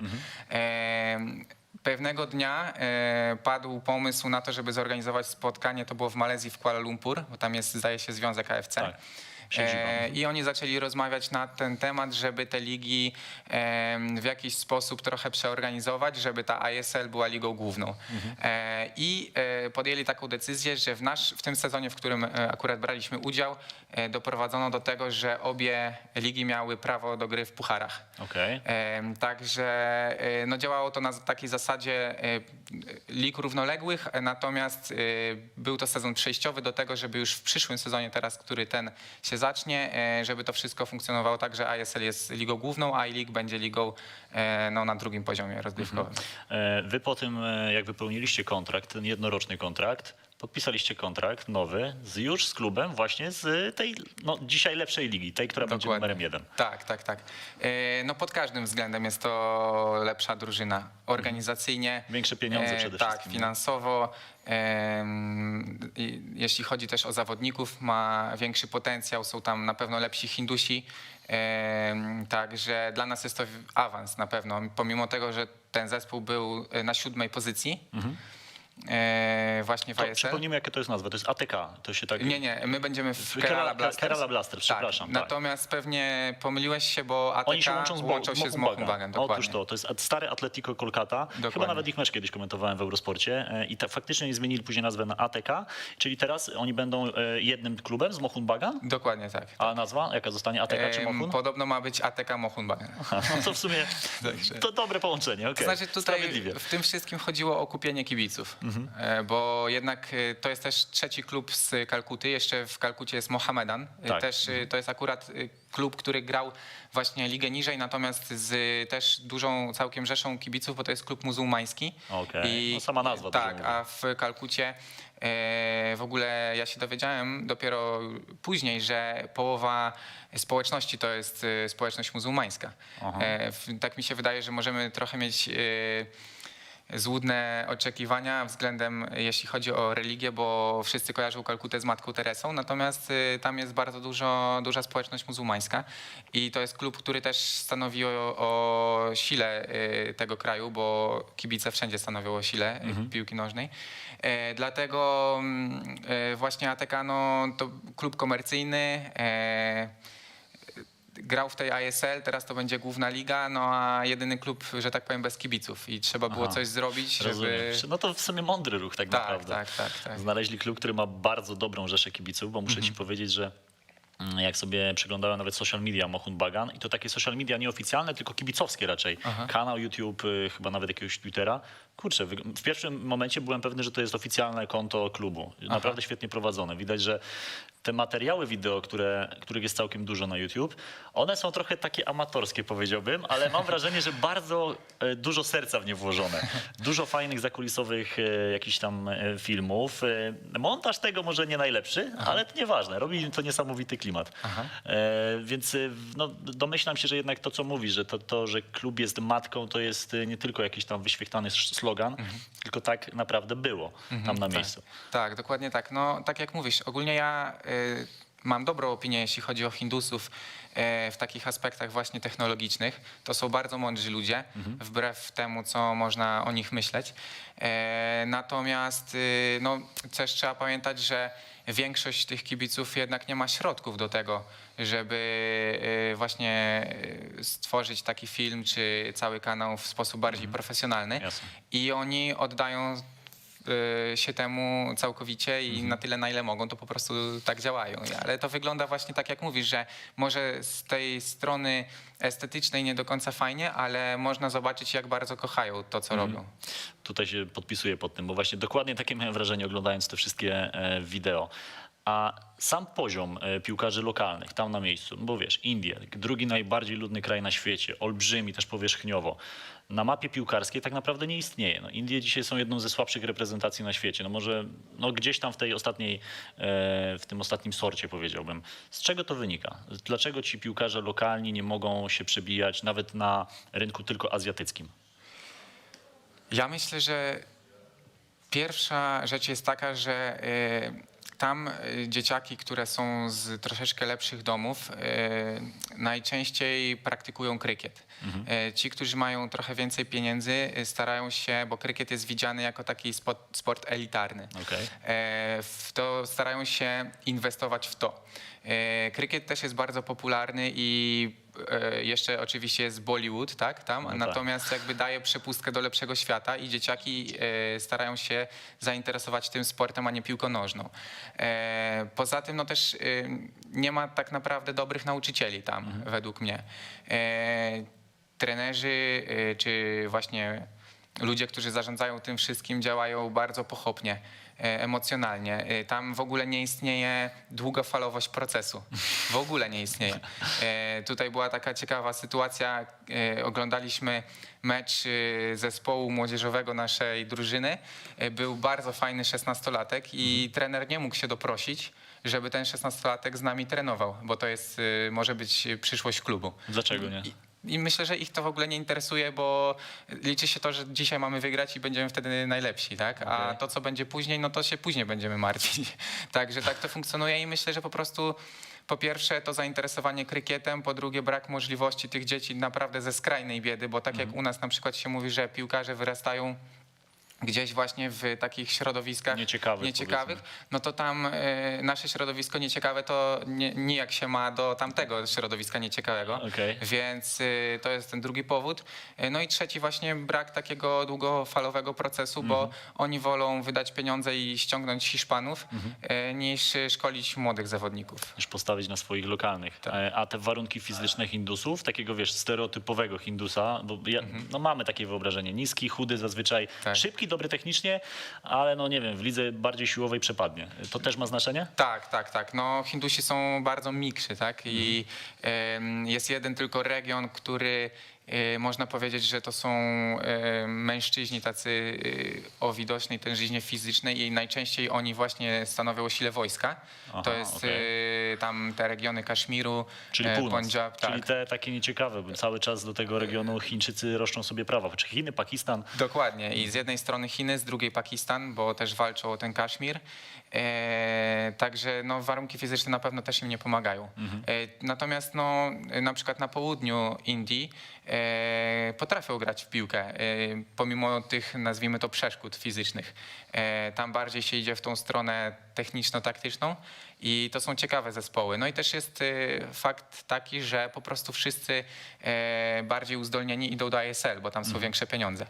Pewnego dnia padł pomysł na to, żeby zorganizować spotkanie, to było w Malezji, w Kuala Lumpur, bo tam jest, zdaje się, Związek AFC. Tak. Siedziba. I oni zaczęli rozmawiać na ten temat, żeby te ligi w jakiś sposób trochę przeorganizować, żeby ta ISL była ligą główną. I podjęli taką decyzję, że w tym sezonie, w którym akurat braliśmy udział, doprowadzono do tego, że obie ligi miały prawo do gry w pucharach. Okej. Także no, działało to na takiej zasadzie lig równoległych, natomiast był to sezon przejściowy do tego, żeby już w przyszłym sezonie teraz, który ten się zacznie, żeby to wszystko funkcjonowało tak, że ISL jest ligą główną, a iLeague będzie ligą no, na drugim poziomie rozgrywkowym. Wy po tym, jak wypełniliście kontrakt, ten jednoroczny kontrakt, podpisaliście kontrakt nowy już z klubem właśnie z tej no, dzisiaj lepszej ligi, tej, która będzie numerem 1. Tak, tak, tak. No pod każdym względem jest to lepsza drużyna. Organizacyjnie. Większe pieniądze przede tak, wszystkim. finansowo. Jeśli chodzi też o zawodników, ma większy potencjał, są tam na pewno lepsi Hindusi. Także dla nas jest to awans na pewno, pomimo tego, że ten zespół był na 7. pozycji. Właśnie w To ISL. przypomnijmy, jakie to jest nazwa. To jest ATK. To się tak... Nie, my będziemy w Kerala Blasters. Kerala Blasters, przepraszam. Tak. Tak. Natomiast pewnie pomyliłeś się, bo ATK Oni się łączą się z Mohun Bagan. Otóż to jest stare Atletico Kolkata. Chyba Dokładnie. nawet ich mecz kiedyś komentowałem w Eurosporcie. I faktycznie oni zmienili później nazwę na ATK, czyli teraz oni będą jednym klubem z Mohun Bagan. Dokładnie tak. A nazwa jaka zostanie? ATK czy Mohun? Podobno ma być ATK Mohun Bagan. No to w sumie to dobre połączenie. Okay. Znaczy tutaj Sprawiedliwie. w tym wszystkim chodziło o kupienie kibiców, bo jednak to jest też trzeci klub z Kalkuty, jeszcze w Kalkucie jest Mohamedan, Tak. też to jest akurat klub, który grał właśnie ligę niżej, natomiast z też dużą całkiem rzeszą kibiców, bo to jest klub muzułmański. Okej. No sama nazwa dużo Tak, mówi. a w Kalkucie w ogóle ja się dowiedziałem dopiero później, że połowa społeczności to jest społeczność muzułmańska. Tak mi się wydaje, że możemy trochę mieć złudne oczekiwania względem, jeśli chodzi o religię, bo wszyscy kojarzą Kalkutę z Matką Teresą, natomiast tam jest bardzo duża społeczność muzułmańska i to jest klub, który też stanowi o sile tego kraju, bo kibice wszędzie stanowią o sile piłki nożnej. Dlatego właśnie ATK no, to klub komercyjny, grał w tej ISL, teraz to będzie główna liga, no a jedyny klub, że tak powiem, bez kibiców i trzeba było coś zrobić, żeby... Rozumiem. No to w sumie mądry ruch tak naprawdę. Tak. Znaleźli klub, który ma bardzo dobrą rzeszę kibiców, bo muszę ci powiedzieć, że jak sobie przeglądałem nawet social media Mohun Bagan i to takie social media nieoficjalne, tylko kibicowskie raczej. Kanał YouTube, chyba nawet jakiegoś Twittera. Kurczę, w pierwszym momencie byłem pewny, że to jest oficjalne konto klubu. Naprawdę świetnie prowadzone. Widać, że te materiały wideo, których jest całkiem dużo na YouTube, one są trochę takie amatorskie, powiedziałbym, ale mam wrażenie, że bardzo dużo serca w nie włożone. Dużo fajnych zakulisowych jakichś tam filmów. Montaż tego może nie najlepszy, ale to nieważne. Robi to niesamowity klimat. Więc no, domyślam się, że jednak to, co mówisz, że to, że klub jest matką, to jest nie tylko jakiś tam wyświechtany slogan, tylko tak naprawdę było tam na miejscu. Tak, dokładnie tak. No tak jak mówisz, ogólnie ja mam dobrą opinię, jeśli chodzi o Hindusów w takich aspektach właśnie technologicznych. To są bardzo mądrzy ludzie, wbrew temu, co można o nich myśleć. Natomiast no, też trzeba pamiętać, że większość tych kibiców jednak nie ma środków do tego, żeby właśnie stworzyć taki film czy cały kanał w sposób bardziej profesjonalny. Jasne. I oni oddają się temu całkowicie i na tyle, na ile mogą, to po prostu tak działają. Ale to wygląda właśnie tak, jak mówisz, że może z tej strony estetycznej nie do końca fajnie, ale można zobaczyć, jak bardzo kochają to, co robią. Tutaj się podpisuję pod tym, bo właśnie dokładnie takie miałem wrażenie, oglądając te wszystkie wideo. A sam poziom piłkarzy lokalnych tam na miejscu, no bo wiesz, Indie, drugi najbardziej ludny kraj na świecie, olbrzymi też powierzchniowo, na mapie piłkarskiej tak naprawdę nie istnieje. No, Indie dzisiaj są jedną ze słabszych reprezentacji na świecie. No może no gdzieś tam w tej ostatniej, w tym ostatnim sorcie powiedziałbym. Z czego to wynika? Dlaczego ci piłkarze lokalni nie mogą się przebijać nawet na rynku tylko azjatyckim? Ja myślę, że pierwsza rzecz jest taka, że tam dzieciaki, które są z troszeczkę lepszych domów, najczęściej praktykują krykiet. Ci, którzy mają trochę więcej pieniędzy, starają się, bo krykiet jest widziany jako taki sport elitarny. Okej. To starają się inwestować w to. Krykiet też jest bardzo popularny i jeszcze oczywiście jest Bollywood, tak, tam, tak. natomiast jakby daje przepustkę do lepszego świata i dzieciaki starają się zainteresować tym sportem, a nie piłką nożną. Poza tym no też nie ma tak naprawdę dobrych nauczycieli tam, według mnie. Trenerzy czy właśnie ludzie, którzy zarządzają tym wszystkim, działają bardzo pochopnie, emocjonalnie. Tam w ogóle nie istnieje długofalowość procesu. W ogóle nie istnieje. Tutaj była taka ciekawa sytuacja. Oglądaliśmy mecz zespołu młodzieżowego naszej drużyny. Był bardzo fajny 16-latek i trener nie mógł się doprosić, żeby ten 16-latek z nami trenował, bo to jest, może być przyszłość klubu. Dlaczego nie? I myślę, że ich to w ogóle nie interesuje, bo liczy się to, że dzisiaj mamy wygrać i będziemy wtedy najlepsi, tak? A Okej. to, co będzie później, no to się później będziemy martwić. Także tak to funkcjonuje i myślę, że po prostu po pierwsze to zainteresowanie krykietem, po drugie brak możliwości tych dzieci naprawdę ze skrajnej biedy, bo tak jak u nas na przykład się mówi, że piłkarze wyrastają gdzieś właśnie w takich środowiskach Nieciekawych, no to tam nasze środowisko nieciekawe to nijak się ma do tamtego środowiska nieciekawego, Okej. więc to jest ten drugi powód. No i trzeci właśnie brak takiego długofalowego procesu, bo oni wolą wydać pieniądze i ściągnąć Hiszpanów, niż szkolić młodych zawodników. Niż postawić na swoich lokalnych. A te warunki fizyczne Hindusów, takiego wiesz, stereotypowego Hindusa, bo no mamy takie wyobrażenie, niski, chudy zazwyczaj, Tak. szybki, dobry technicznie, ale no nie wiem, w lidze bardziej siłowej przepadnie. To też ma znaczenie? Tak. No Hindusi są bardzo mikrzy, tak? I jest jeden tylko region, który można powiedzieć, że to są mężczyźni tacy o widocznej tężyźnie fizycznej i najczęściej oni właśnie stanowią o sile wojska. Aha, To jest tam te regiony Kaszmiru, Czyli północ, Punjab, czyli tak. te takie nieciekawe, bo cały czas do tego regionu Chińczycy roszczą sobie prawa. Czy Chiny, Pakistan? Dokładnie. I z jednej strony Chiny, z drugiej Pakistan, bo też walczą o ten Kaszmir. Także no, warunki fizyczne na pewno też im nie pomagają. Natomiast no, na przykład na południu Indii potrafią grać w piłkę, pomimo tych, nazwijmy to, przeszkód fizycznych. Tam bardziej się idzie w tą stronę techniczno-taktyczną i to są ciekawe zespoły. No i też jest fakt taki, że po prostu wszyscy bardziej uzdolnieni idą do ASL, bo tam są większe pieniądze.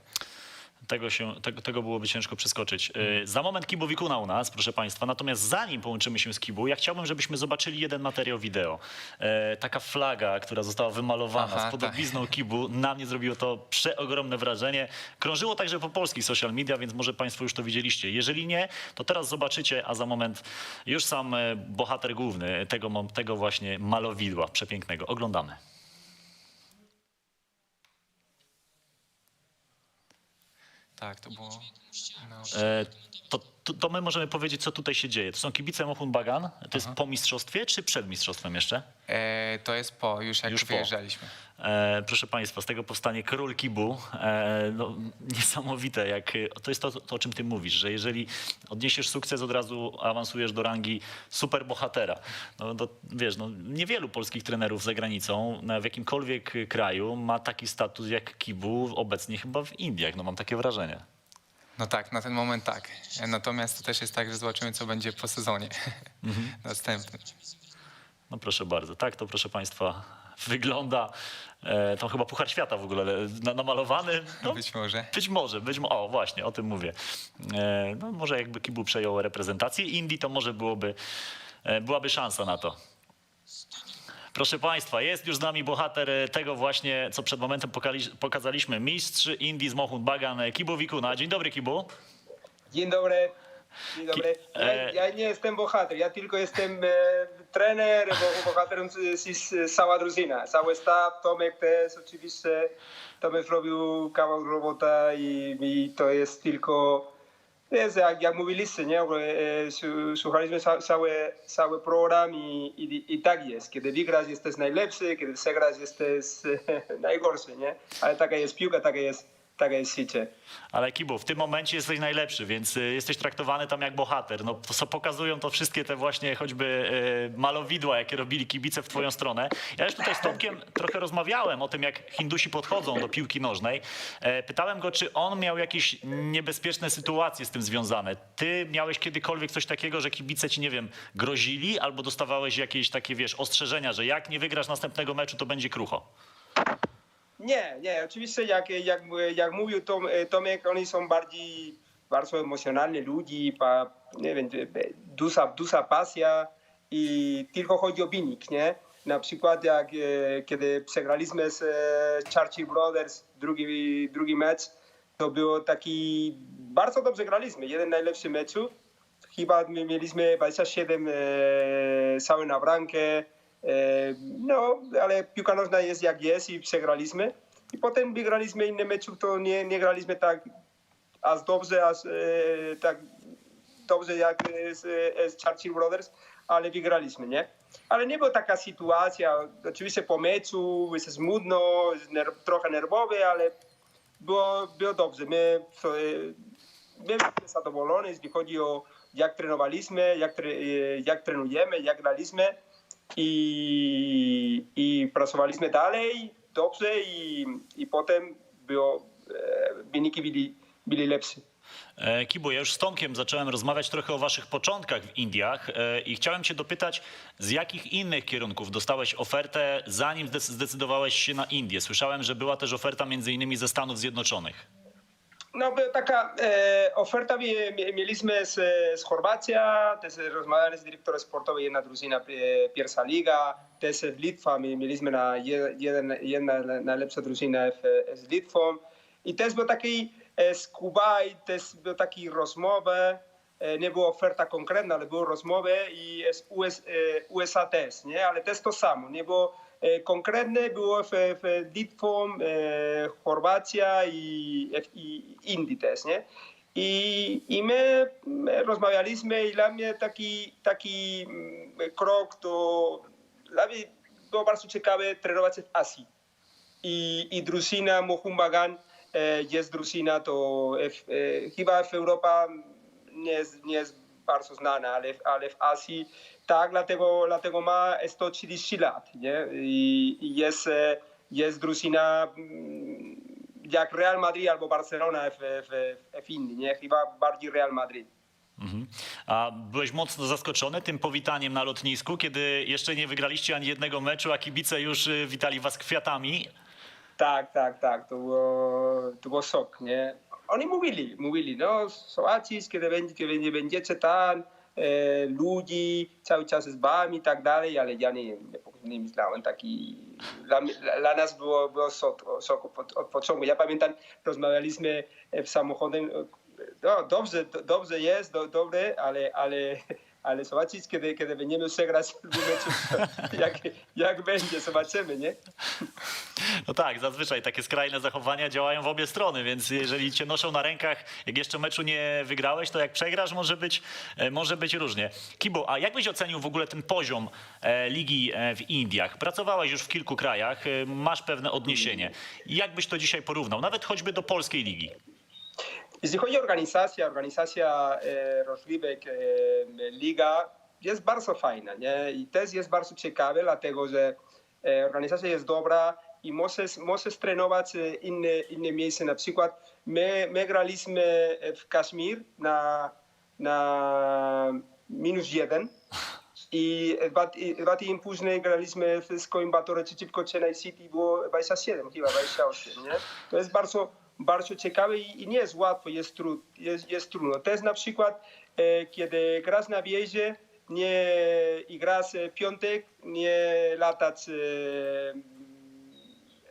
Tego byłoby ciężko przeskoczyć. Za moment Kibo Wikuna u nas, proszę Państwa. Natomiast zanim połączymy się z Kibu, ja chciałbym, żebyśmy zobaczyli jeden materiał wideo. Taka flaga, która została wymalowana Aha, z podobizną Kibu, na mnie zrobiło to przeogromne wrażenie. Krążyło także po polskich social media, więc może Państwo już to widzieliście. Jeżeli nie, to teraz zobaczycie, a za moment już sam bohater główny tego właśnie malowidła przepięknego. Oglądamy. Tak, to było... No. To to my możemy powiedzieć, co tutaj się dzieje. To są kibice Mohun Bagan. To jest po mistrzostwie, czy przed mistrzostwem jeszcze? To jest już jak Już po. wyjeżdżaliśmy. Proszę Państwa, z tego powstanie król kibu. No, niesamowite, to jest to, o czym ty mówisz, że jeżeli odniesiesz sukces, od razu awansujesz do rangi superbohatera. No, wiesz, niewielu polskich trenerów za granicą w jakimkolwiek kraju ma taki status jak kibu obecnie chyba w Indiach. No mam takie wrażenie. No tak, na ten moment tak. Natomiast to też jest tak, że zobaczymy, co będzie po sezonie następnym. No proszę bardzo, tak to proszę Państwa wygląda. To chyba Puchar Świata w ogóle namalowany. No, Być może. Być może. O właśnie, o tym mówię. No, może jakby kibu przejął reprezentację Indii, to może byłaby szansa na to. Proszę Państwa, jest już z nami bohater tego właśnie, co przed momentem pokazaliśmy. Mistrz Indii z Mohun Bagan, Kibu Wikuna. Dzień dobry, Kibu. Dzień dobry. Dzień dobry. Ja nie jestem bohater, ja tylko jestem trener, bo bohaterem jest cała drużyna. Cały staw, Tomek też oczywiście. Tomek zrobił kawał robota i to jest tylko, jest jak mówiliście, nie? Słuchaliśmy cały program i tak jest. Kiedy wygrasz jesteś najlepszy, kiedy przegrasz jesteś najgorszy, nie? Ale taka jest piłka, taka jest życie. Ale Kibu, w tym momencie jesteś najlepszy, więc jesteś traktowany tam jak bohater. No, to co pokazują to wszystkie te właśnie choćby malowidła, jakie robili kibice w twoją stronę. Ja już tutaj z Tomkiem trochę rozmawiałem o tym, jak Hindusi podchodzą do piłki nożnej. Pytałem go, czy on miał jakieś niebezpieczne sytuacje z tym związane. Ty miałeś kiedykolwiek coś takiego, że kibice ci, nie wiem, grozili albo dostawałeś jakieś takie, wiesz, ostrzeżenia, że jak nie wygrasz następnego meczu, to będzie krucho? Nie, oczywiście jak mówił Tomek, oni są bardzo emocjonalni ludzi, nie wiem, duża pasja i tylko chodzi o wynik, nie? Na przykład kiedy przegraliśmy z Churchill Brothers drugi mecz, to było taki, bardzo dobrze graliśmy, jeden najlepszy meczu. Chyba mieliśmy 27 cały na bramkę. No, ale piłka nożna jest jak jest i przegraliśmy. I potem wygraliśmy inne mecze, to nie graliśmy tak dobrze jak z Churchill Brothers, ale wygraliśmy, nie? Ale nie była taka sytuacja. Oczywiście po meczu jest smutno, trochę nerwowy, ale było dobrze. My byliśmy zadowoleni, jeśli chodzi o jak trenowaliśmy, jak trenujemy, jak graliśmy. I pracowaliśmy dalej dobrze i potem wyniki byli lepsze. Kibu, ja już z Tomkiem zacząłem rozmawiać trochę o waszych początkach w Indiach i chciałem cię dopytać, z jakich innych kierunków dostałeś ofertę, zanim zdecydowałeś się na Indię? Słyszałem, że była też oferta między innymi ze Stanów Zjednoczonych. No, taka oferta mieliśmy z Chorwacji, też rozmawialiśmy z dyrektorem sportowym, jedna drużyna, pierwsza liga, też z Litwa, mieliśmy jedna najlepsza drużyna z Litwą. I też był taki z Kuwait, też był taki rozmowy, nie była oferta konkretna, ale były rozmowy i z USA też, nie? Ale też to samo, nie było konkretne, było w Litwą, Chorwacja i Indii też, nie? I my rozmawialiśmy i dla mnie taki krok to dla mnie było bardzo ciekawe trenować w Azji. I drużyna Mohun Bagan jest drużyna, to chyba w Europie nie jest bardzo znana, ale w Azji tak, dlatego ma 130 lat, nie? I jest drużyna jak Real Madrid albo Barcelona w Indii, nie? Chyba bardziej Real Madrid. A byłeś mocno zaskoczony tym powitaniem na lotnisku, kiedy jeszcze nie wygraliście ani jednego meczu, a kibice już witali was kwiatami? Tak. To było szok, nie? Oni mówili, no zobaczysz, kiedy będziecie tam, ludzi, cały czas z wami i tak dalej, ale ja nie myślałem taki, dla nas było szok od początku. Ja pamiętam, rozmawialiśmy w samochodzie, no dobrze jest, dobre, ale ale zobaczyć, kiedy będziemy przegrać w meczu, jak będzie, zobaczymy, nie? No tak, zazwyczaj takie skrajne zachowania działają w obie strony, więc jeżeli cię noszą na rękach, jak jeszcze meczu nie wygrałeś, to jak przegrasz, może być różnie. Kibu, a jak byś ocenił w ogóle ten poziom ligi w Indiach? Pracowałeś już w kilku krajach, masz pewne odniesienie. Jak byś to dzisiaj porównał, nawet choćby do polskiej ligi? Jeśli chodzi o organizacja rozgrywek liga jest bardzo fajna, nie? I też jest bardzo ciekawe, dlatego że organizacja jest dobra i możesz trenować inne miejsca. Na przykład my graliśmy w Kaszmir na -1 i 2 tygodnie później graliśmy w Coimbatore przeciwko Chennai City, było 27, chyba 28, nie? To jest bardzo ciekawe i nie jest łatwo, jest trudno. Też na przykład, kiedy grasz na wjeździe i grasz piątek, nie latać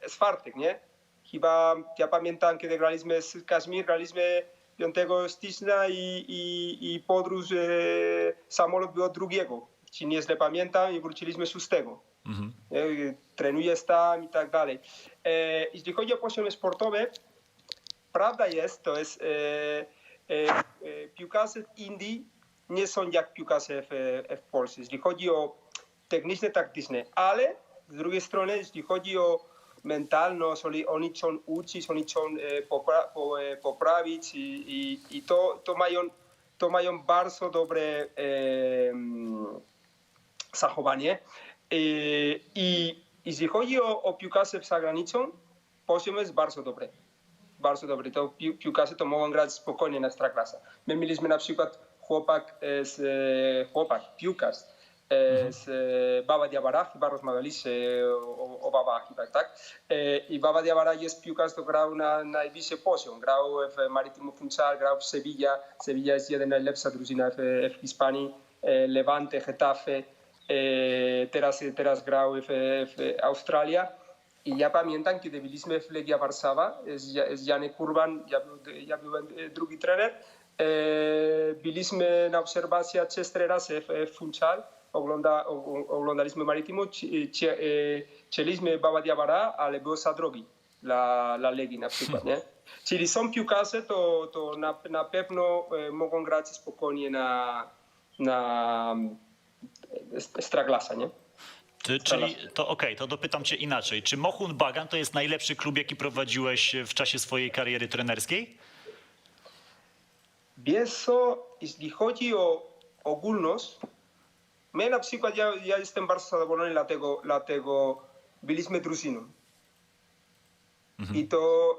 z czwartek, nie? Chyba, ja pamiętam, kiedy graliśmy z Kaszmir, graliśmy 5 stycznia i podróż samolot był 2. Czy nie źle pamiętam i wróciliśmy 6. Trenujesz tam i tak dalej. Jeśli chodzi o poziom sportowy, prawda jest, to jest piłkarze w Indii nie są jak piłkarze w Polsce, jeśli chodzi o techniczne, taktyczne, ale z drugiej strony, jeśli chodzi o mentalność, oni chcą uczyć, oni chcą poprawić i to mają bardzo dobre zachowanie. I jeśli chodzi o piłkarzy za granicą, poziom jest bardzo dobry. Bardzo dobry. To piłkarze to mogą grać spokojnie na Ekstraklasa. My mieliśmy na przykład piłkarz z Baba Diawara, chyba rozmawialiście o Baba chyba, tak? I Baba Diawara jest piłkarz, to grał na najwyższy poziom. Grał w Maritimo Funchal, grał w Sevilla. Sevilla jest jedna najlepsza drużyna w Hiszpanii. Levante, Getafe. Teraz grał w Australii. I ja pamiętam, kiedy byliśmy w Legia Warszawa z Janek Urban, ja byłem drugi trener, byliśmy na obserwacji 3 razy w Funchal, oglądaliśmy Maritimo, chcieliśmy Baba Diawara, ale było za drogi dla Legii na przykład, nie? Czyli są piłkarze, to na pewno mogą grać spokojnie na Ekstraklasa, nie? Czyli to okej, to dopytam cię inaczej. Czy Mohun Bagan to jest najlepszy klub, jaki prowadziłeś w czasie swojej kariery trenerskiej? Wiesz co, jeśli chodzi o ogólność, my na przykład, ja jestem bardzo zadowolony, dlatego byliśmy drużyną. I to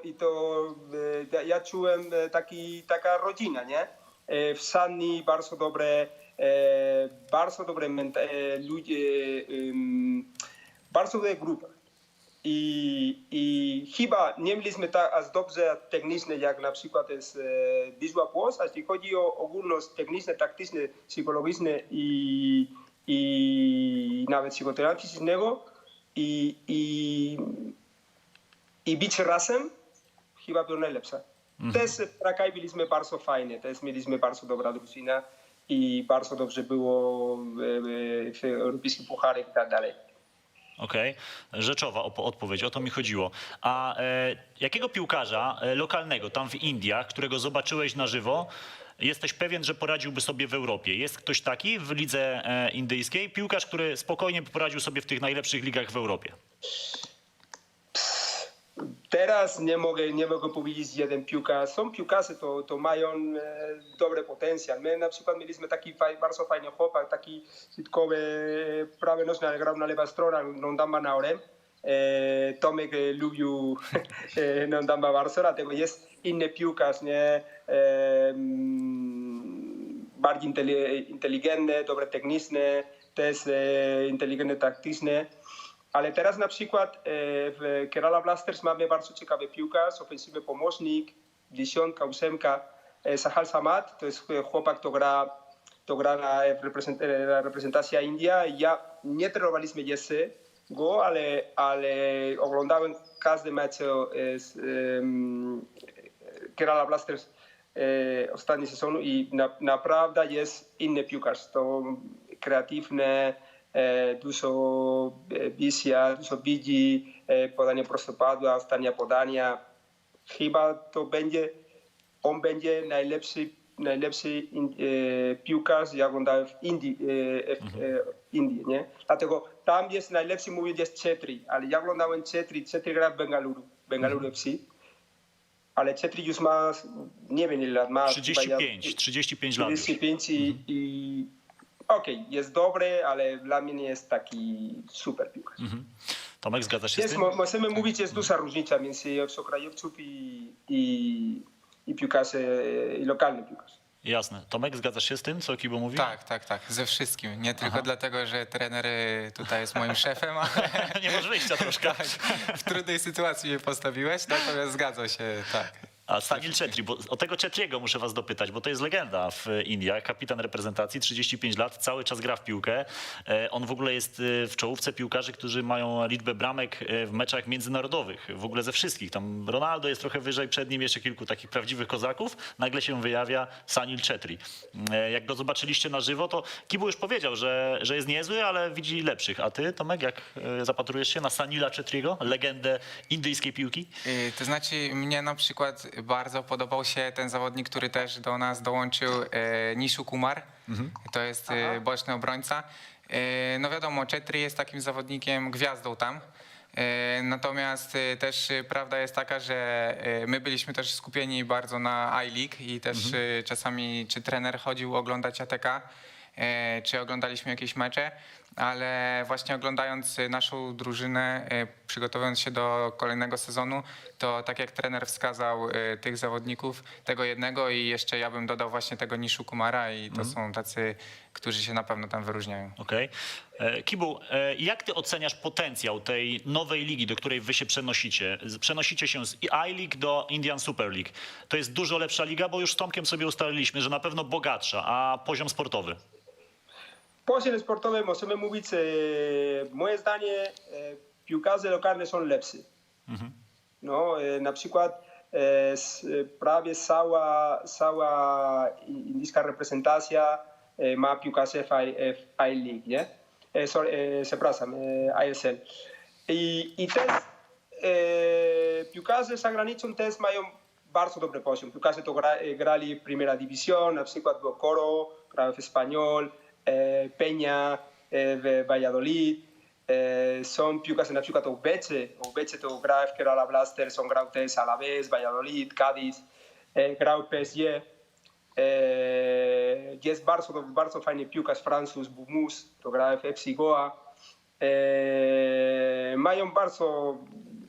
ja czułem taka rodzina, nie? W Sanni bardzo dobre ludzie, bardzo dobre grupa. I chyba nie mieliśmy tak aż dobrze techniczne, jak na przykład jest Wisła Płock, a jeśli chodzi o ogólność techniczne, taktyczne, psychologiczne i nawet psychoterapii fizycznego i być razem, chyba było najlepsza. Też w Trakai byliśmy bardzo fajni, też mieliśmy bardzo dobra drużyna i bardzo dobrze było w europejskich pucharach i tak dalej. Okej, rzeczowa odpowiedź, o to mi chodziło. A jakiego piłkarza lokalnego tam w Indiach, którego zobaczyłeś na żywo, jesteś pewien, że poradziłby sobie w Europie? Jest ktoś taki w lidze indyjskiej? Piłkarz, który spokojnie poradził sobie w tych najlepszych ligach w Europie? Teraz nie mogę powiedzieć jeden piłkarz. Są piłkarze, to mają dobry potencjał. My na przykład mieliśmy taki bardzo fajny chłopak, taki środkowy, prawy nożny, ale grał na lewa strona, Nondamba Naorem. Tomek lubił Nondamba bardzo, dlatego jest inny piłkarz, nie? Bardziej inteligentny, dobre techniczne, też inteligentny taktyczny. Ale teraz na przykład w Kerala Blasters mamy bardzo ciekawy piłkarz, ofensywny pomocnik, 10, 8, Sahal Samad, to jest chłopak, to gra na reprezentacja India. Ja nie trenowaliśmy jeszcze go, ale oglądałem każdy mecz z Kerala Blasters ostatni sezonu i naprawdę jest inny piłkarz. To kreatywny, dużo wizja, dużo widzi, podanie prostopadła, ostatnia podania. Chyba to on będzie najlepszy piłkarz, jak oglądałem w Indii, Indii, nie? Dlatego tam jest najlepszy, mówię, jest Chetri, ale ja oglądałem Chetri gra w Bengaluru FC, ale Chetri już ma, nie wiem ile lat ma. 35 lat. 35 i okej, jest dobry, ale dla mnie nie jest taki super piłkarz. Tomek, zgadzasz się z Jest, tym? możemy mówić, jest duża różnica między obcokrajowców i piłkarzy, i lokalny piłkarz. Jasne. Tomek, zgadzasz się z tym, co Kibo mówi? Tak, ze wszystkim. Nie tylko dlatego, że trener tutaj jest moim szefem, ale Nie masz wyjścia troszkę. w trudnej sytuacji mnie postawiłeś, natomiast zgadza się, tak. A Sanil Chetri, bo o tego Chetriego muszę was dopytać, bo to jest legenda w Indiach, kapitan reprezentacji, 35 lat, cały czas gra w piłkę. On w ogóle jest w czołówce piłkarzy, którzy mają liczbę bramek w meczach międzynarodowych, w ogóle ze wszystkich. Tam Ronaldo jest trochę wyżej, przed nim jeszcze kilku takich prawdziwych kozaków. Nagle się wyjawia Sanil Chetri. Jak go zobaczyliście na żywo, to Kibu już powiedział, że jest niezły, ale widzi lepszych. A ty, Tomek, jak zapatrujesz się na Sanila Chetriego, legendę indyjskiej piłki? To znaczy mnie na przykład bardzo podobał się ten zawodnik, który też do nas dołączył, Nishu Kumar. To jest boczny obrońca. No wiadomo, Chetri jest takim zawodnikiem, gwiazdą tam. Natomiast też prawda jest taka, że my byliśmy też skupieni bardzo na I-League i też czasami czy trener chodził oglądać ATK, czy oglądaliśmy jakieś mecze, ale właśnie oglądając naszą drużynę, przygotowując się do kolejnego sezonu, to tak jak trener wskazał tych zawodników, tego jednego i jeszcze ja bym dodał właśnie tego Nishu Kumara i to są tacy, którzy się na pewno tam wyróżniają. Okej. Kibu, jak ty oceniasz potencjał tej nowej ligi, do której wy się przenosicie? Przenosicie się z I-League do Indian Super League. To jest dużo lepsza liga, bo już z Tomkiem sobie ustaliliśmy, że na pewno bogatsza, a poziom sportowy? Poziom sportowy możemy mówić, moje zdanie, piłkarze lokalne są lepsi. No, na przykład prawie cała indyjska reprezentacja ma piłkarzy w I-League, nie? Przepraszam, ISL. I też piłkarze za granicą też mają bardzo dobry poziom. Piłkarze to grali w Primera División, na przykład był Coro, grał w Espanyol, Peña w Valladolid. Są piłkarze na przykład Obeche to grał w Kerala Blasters, on grał też Alavés, Valladolid, Cádiz, grał w PSG. Jest bardzo fajny piłkarz Francuz, Bumus, to grał w FC Goa.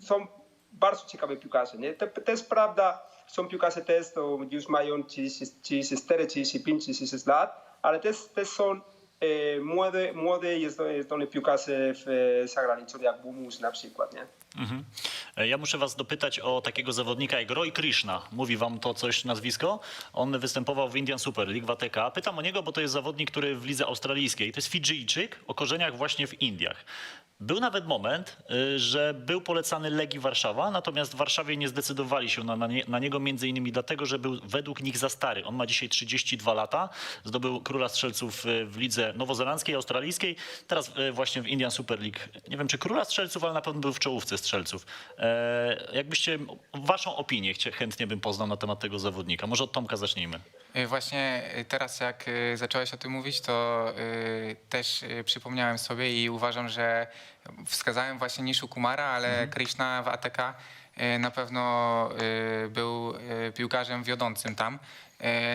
Są bardzo ciekawe piłkarze. Nie? To jest prawda, są piłkarze też, to już mają 34, 35, 36 lat, ale też są młode jezdne piłkarze za granicą, jak Bumus na przykład. Nie? Ja muszę was dopytać o takiego zawodnika jak Roy Krishna. Mówi wam to coś nazwisko? On występował w Indian Super League, w ATK. Pytam o niego, bo to jest zawodnik, który w lidze australijskiej. To jest Fidżyjczyk o korzeniach właśnie w Indiach. Był nawet moment, że był polecany Legii Warszawa, natomiast w Warszawie nie zdecydowali się na niego między innymi dlatego, że był według nich za stary. On ma dzisiaj 32 lata, zdobył króla strzelców w lidze nowozelandzkiej, australijskiej, teraz właśnie w Indian Super League. Nie wiem, czy króla strzelców, ale na pewno był w czołówce strzelców. Jakbyście, waszą opinię chętnie bym poznał na temat tego zawodnika. Może od Tomka zacznijmy. Właśnie teraz jak zacząłeś o tym mówić, to też przypomniałem sobie i uważam, że wskazałem właśnie Nishu Kumara, ale Krishna w ATK na pewno był piłkarzem wiodącym tam.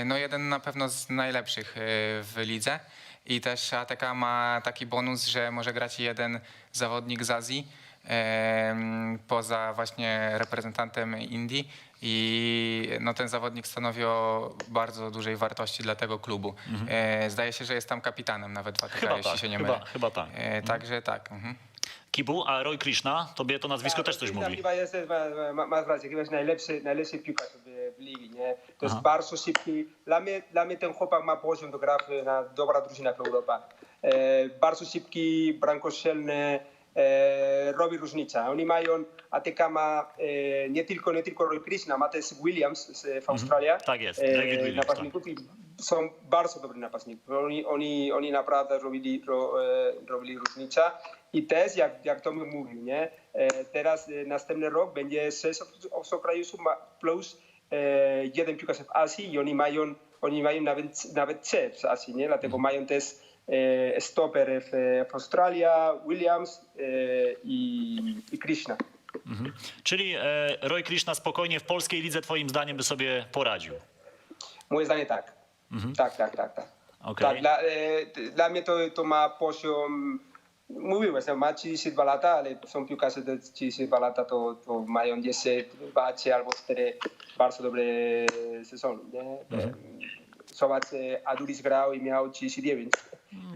No jeden na pewno z najlepszych w lidze i też ATK ma taki bonus, że może grać jeden zawodnik z Azji poza właśnie reprezentantem Indii i no, ten zawodnik stanowi o bardzo dużej wartości dla tego klubu. Zdaje się, że jest tam kapitanem nawet w ATK, jeśli się nie mylę. Chyba tak. Także tak. Kibu, a Roy Krishna, tobie to nazwisko też coś mówi. Chyba jest, masz rację, chyba jest najlepszy piłkarz w ligi. Nie? To jest bardzo szybki. Dla mnie ten chłopak ma poziom do gry na dobra drużyna w Europie. Bardzo szybki, bramkostrzelny, robi różnicę. Oni mają, ATK ma nie tylko Roy Krishna, ma też Williams w Australii. Tak jest, David Williams. Napastników i są bardzo dobrzy napastnicy. Oni naprawdę robili różnicę. I też, jak Tomek mówił, nie? Teraz następny rok będzie 6 obcokrajowców plus jeden piłkarz w Azji i oni mają nawet 3 w Azji, nie? Dlatego mają też stoper w Australii, Williams i Krishna. Czyli Roy Krishna spokojnie w polskiej lidze twoim zdaniem by sobie poradził? Moje zdanie tak. Tak. Okay. Tak, dla mnie to ma poziom, mówiłem, że ma 32 lata, ale są piłkarze de 32 lata, to mają jeszcze 2, 3 albo 4 bardzo dobre sezony. Nie? Zobacz, Aduris grał i miał 39.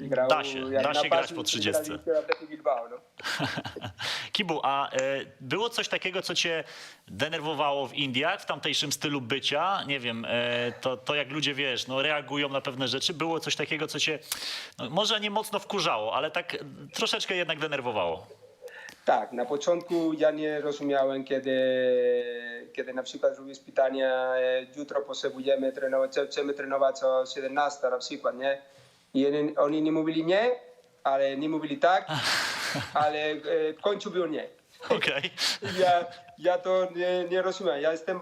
I grał, da się grać po 30. Bilbao, no. Kibu, a było coś takiego, co cię denerwowało w Indiach, w tamtejszym stylu bycia? Nie wiem, to jak ludzie, wiesz, no, reagują na pewne rzeczy. Było coś takiego, co cię może nie mocno wkurzało, ale tak troszeczkę jednak denerwowało? Tak, na początku ja nie rozumiałem, kiedy na przykład robisz pytania, jutro potrzebujemy trenować, chcemy trenować o 17 na przykład, nie? I oni nie mówili nie, ale nie mówili tak, ale w końcu było nie. Okej. Ja to nie rozumiem, ja jestem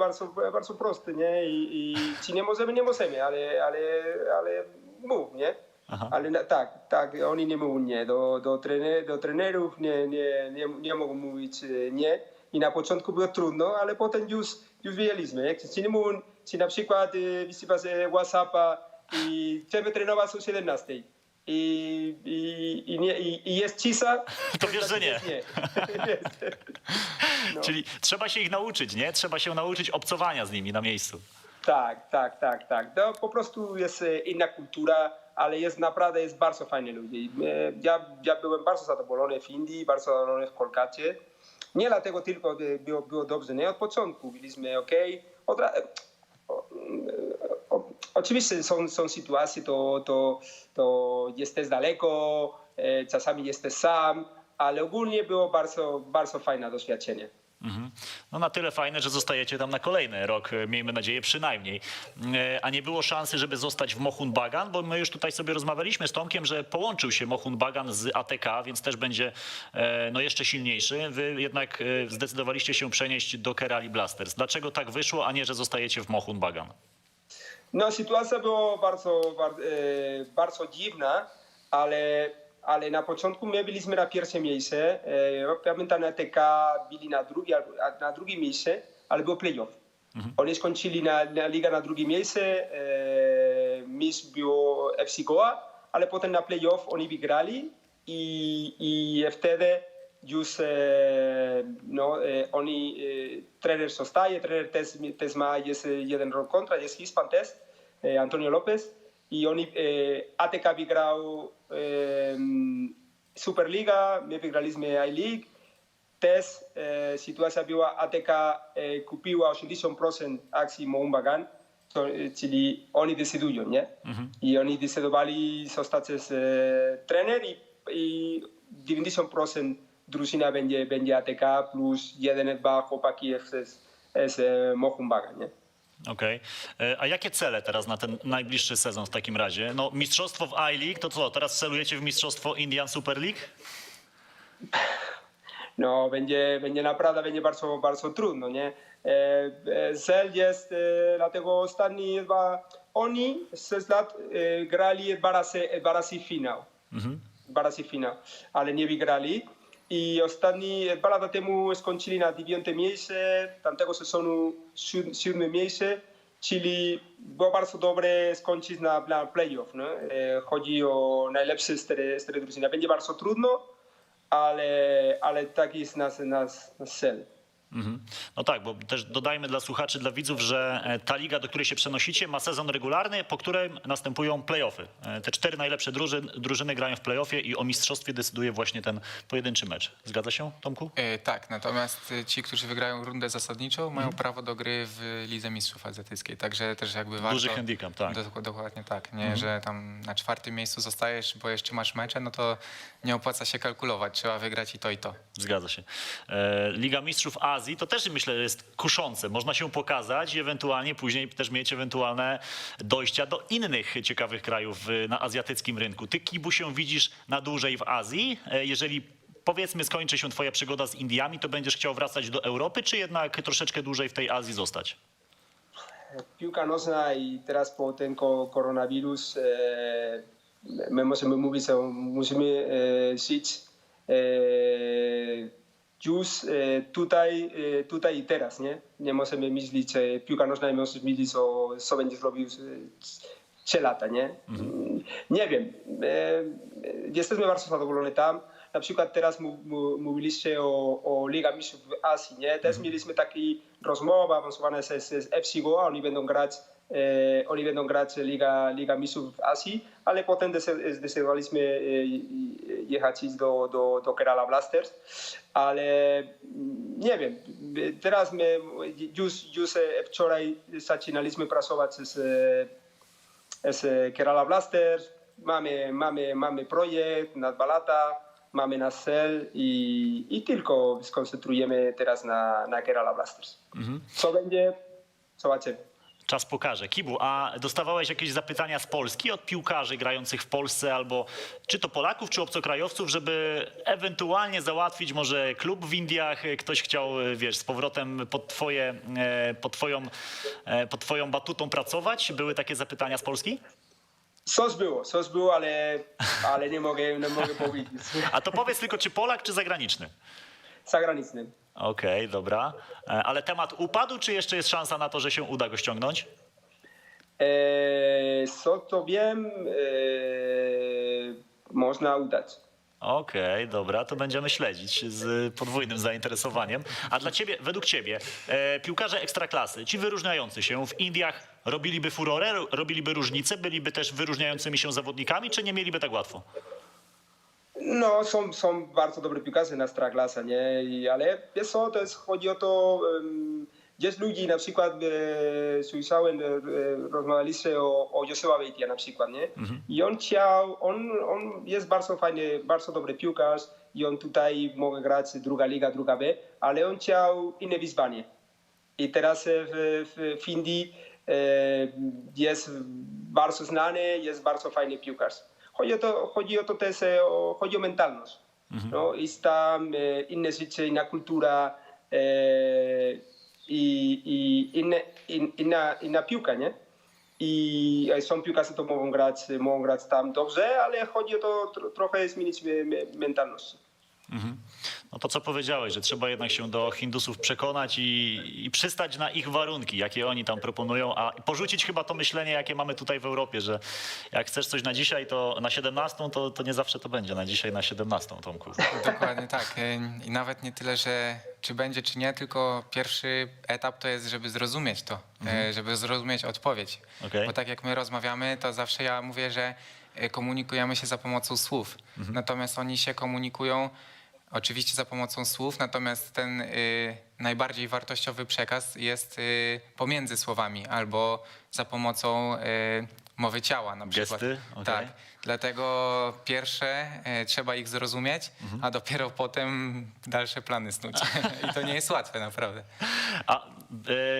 bardzo prosty, nie? I czy nie możemy, ale mów, nie? Aha. Ale tak, oni nie mówią nie. Do trenerów nie mogą mówić nie. I na początku było trudno, ale potem już wiedzieliśmy. Czy nie mówią, czy na przykład wysyłasz WhatsAppa i chcemy trenować o 17 i jest cisza, To wiesz, że nie. No. Czyli trzeba się ich nauczyć, nie? Trzeba się nauczyć obcowania z nimi na miejscu. Tak. To po prostu jest inna kultura, ale naprawdę jest bardzo fajni ludzie. Ja byłem bardzo zadowolony w Indii, bardzo zadowolony w Kolkacie. Nie dlatego tylko było dobrze, nie? Od początku byliśmy okej. Oczywiście są sytuacje, to jesteś daleko, czasami jesteś sam, ale ogólnie było bardzo fajne doświadczenie. No na tyle fajne, że zostajecie tam na kolejny rok, miejmy nadzieję przynajmniej. A nie było szansy, żeby zostać w Mohun Bagan, bo my już tutaj sobie rozmawialiśmy z Tomkiem, że połączył się Mohun Bagan z ATK, więc też będzie jeszcze silniejszy. Wy jednak zdecydowaliście się przenieść do Kerala Blasters. Dlaczego tak wyszło, a nie, że zostajecie w Mohun Bagan? No sytuacja była bardzo dziwna, ale na początku my byliśmy na pierwszym miejscu. Pamiętam, na TK byli na drugim miejscu, ale był playoff. Oni skończyli na liga na drugim miejscu, mistrz był FC Goa, ale potem na playoff oni wygrali i wtedy już trener zostaje, trener też ma jest jeden rok kontrakt, jest Hispan też, Antonio Lopez i ATK wygrał Superliga, my wygraliśmy I-League. Też sytuacja była, ATK kupiła 80% akcji Mohun Bagan, czyli oni decydują, nie? I oni decydowali zostać z trener i 90% drużyna będzie ATK plus 1-2 chłopaki z Mohun Bagan, nie? Okej. A jakie cele teraz na ten najbliższy sezon w takim razie? No mistrzostwo w I-League, to co, teraz celujecie w mistrzostwo Indian Super League? No, będzie naprawdę bardzo trudno, nie? Cel jest, dlatego ostatni chyba oni 6 lat grali dwa razy finał. Dwa razy finał, ale nie wygrali. I ostatni 2 lata temu skończyli na 9. miejsce, tamtego sezonu 7. miejsce, czyli było bardzo dobre skończyć na playoff. No? Chodzi o najlepsze 4 drużyny. Będzie bardzo trudno, ale taki jest nasz cel. No tak, bo też dodajmy dla słuchaczy, dla widzów, że ta liga, do której się przenosicie, ma sezon regularny, po którym następują play-offy. Te 4 najlepsze drużyny grają w play-offie i o mistrzostwie decyduje właśnie ten pojedynczy mecz. Zgadza się, Tomku? Tak, natomiast ci, którzy wygrają rundę zasadniczą, mają prawo do gry w Lidze Mistrzów Azjatyckiej, także też jakby warto... Duży handicap, tak. Dokładnie tak, nie, że tam na 4. miejscu zostajesz, bo jeszcze masz mecze, no to nie opłaca się kalkulować, trzeba wygrać i to i to. Zgadza się. Liga Mistrzów Azji to też myślę jest kuszące. Można się pokazać i ewentualnie później też mieć ewentualne dojścia do innych ciekawych krajów na azjatyckim rynku. Ty, Kibu, się widzisz na dłużej w Azji? Jeżeli powiedzmy skończy się twoja przygoda z Indiami, to będziesz chciał wracać do Europy, czy jednak troszeczkę dłużej w tej Azji zostać? Piłka nożna i teraz po ten koronawirus my możemy mówić, że musimy żyć już tutaj i teraz, nie? Nie możemy myśleć, że piłka nożna nie możemy myśleć, co będziesz robił 3 lata, nie? Nie wiem. Jesteśmy bardzo zadowoleni tam. Na przykład teraz mówiliście o Liga Mistrzów w Azji, nie? Też mieliśmy taki rozmowę awansowane z FC Goa, oni będą grać Liga Mistrzów w Azji, ale potem zdecydowaliśmy jechać do Kerala Blasters, ale nie wiem, teraz my już wczoraj zaczynaliśmy pracować z Kerala Blasters, mamy projekt na 2 lata, mamy nasz cel i tylko skoncentrujemy teraz na Kerala Blasters. Co będzie? Zobaczymy. Czas pokaże. Kibu, a dostawałeś jakieś zapytania z Polski od piłkarzy grających w Polsce albo czy to Polaków, czy obcokrajowców, żeby ewentualnie załatwić może klub w Indiach? Ktoś chciał, wiesz, z powrotem pod twoją batutą pracować? Były takie zapytania z Polski? Coś było, ale nie mogę powiedzieć. A to powiedz tylko, czy Polak, czy zagraniczny? Zagraniczny. Okej, dobra. Ale temat upadł, czy jeszcze jest szansa na to, że się uda go ściągnąć? Co to wiem, można udać. Okej, dobra, to będziemy śledzić z podwójnym zainteresowaniem. A dla ciebie, według ciebie, piłkarze ekstraklasy, ci wyróżniający się w Indiach, robiliby furorę, robiliby różnicę, byliby też wyróżniającymi się zawodnikami, czy nie mieliby tak łatwo? No, są bardzo dobre piłkarze na Ekstraklasa, nie? Ale wiesz co, chodzi o to, jest ludzi, na przykład słyszałem, rozmawialiście o Joshua Beitia na przykład, nie? I on jest bardzo fajny, bardzo dobry piłkarz i on tutaj może grać druga liga, druga B, ale on chciał inne wyzwanie. I teraz w Indii jest bardzo znany, jest bardzo fajny piłkarz. Chodzi o to też, chodzi o mentalność. No, jest tam inne życie, inna kultura i inna piłka, nie? I są piłkarze, to mogą grać tam dobrze, ale chodzi o to trochę zmienić mentalność. No to co powiedziałeś, że trzeba jednak się do Hindusów przekonać i przystać na ich warunki, jakie oni tam proponują, a porzucić chyba to myślenie, jakie mamy tutaj w Europie, że jak chcesz coś na dzisiaj, to na 17, to nie zawsze to będzie na dzisiaj, na 17, Tomku. Dokładnie tak. I nawet nie tyle, że czy będzie, czy nie, tylko pierwszy etap to jest, żeby zrozumieć to, żeby zrozumieć odpowiedź. Okay. Bo tak jak my rozmawiamy, to zawsze ja mówię, że komunikujemy się za pomocą słów. Natomiast oni się komunikują oczywiście za pomocą słów, natomiast ten najbardziej wartościowy przekaz jest pomiędzy słowami albo za pomocą mowy ciała na przykład. Gesty? Okay. Tak. Dlatego pierwsze trzeba ich zrozumieć, a dopiero potem dalsze plany snuć. I to nie jest łatwe, naprawdę. A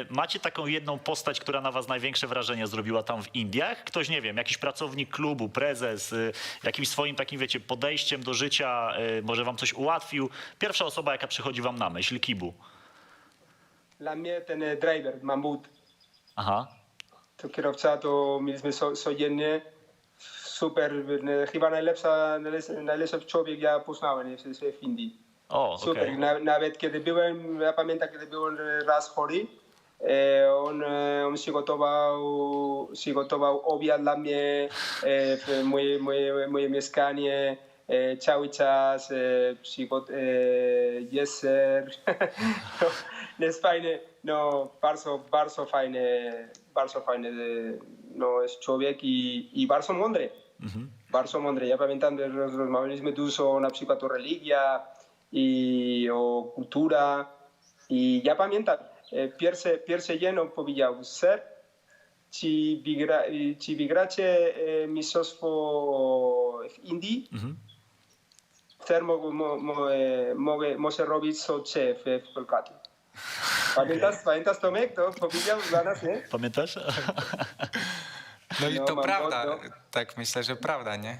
macie taką jedną postać, która na was największe wrażenie zrobiła tam w Indiach? Ktoś, nie wiem, jakiś pracownik klubu, prezes, jakimś swoim takim, wiecie, podejściem do życia, może wam coś ułatwił? Pierwsza osoba, jaka przychodzi wam na myśl, Kibu. Dla mnie ten driver, Mahmoud. Aha. To kierowca, to mieliśmy codziennie. Super, chyba najlepszy człowiek ja poznałem w Indii. O, super, okay. Nawet kiedy byłem, ja pamiętam, kiedy byłem raz chory, on przygotował obiad dla mnie w moje mieszkanie, cały czas jest no, jest fajny, no bardzo fajny no, jest człowiek i bardzo mądry. Bardzo mądry. Ja pamiętam, że rozmawialiśmy dużo na przykład o religia i o kultura. I ja pamiętam, pierwsze jedno powiedział, ser, czy wygracie mistrzostwo w Indii? Ser może robić socze w Kolkacie. Pamiętasz Tomek? To powiedział dla nas, nie? Pamiętasz? No i No, to mam prawda, no. tak myślę, że prawda, nie?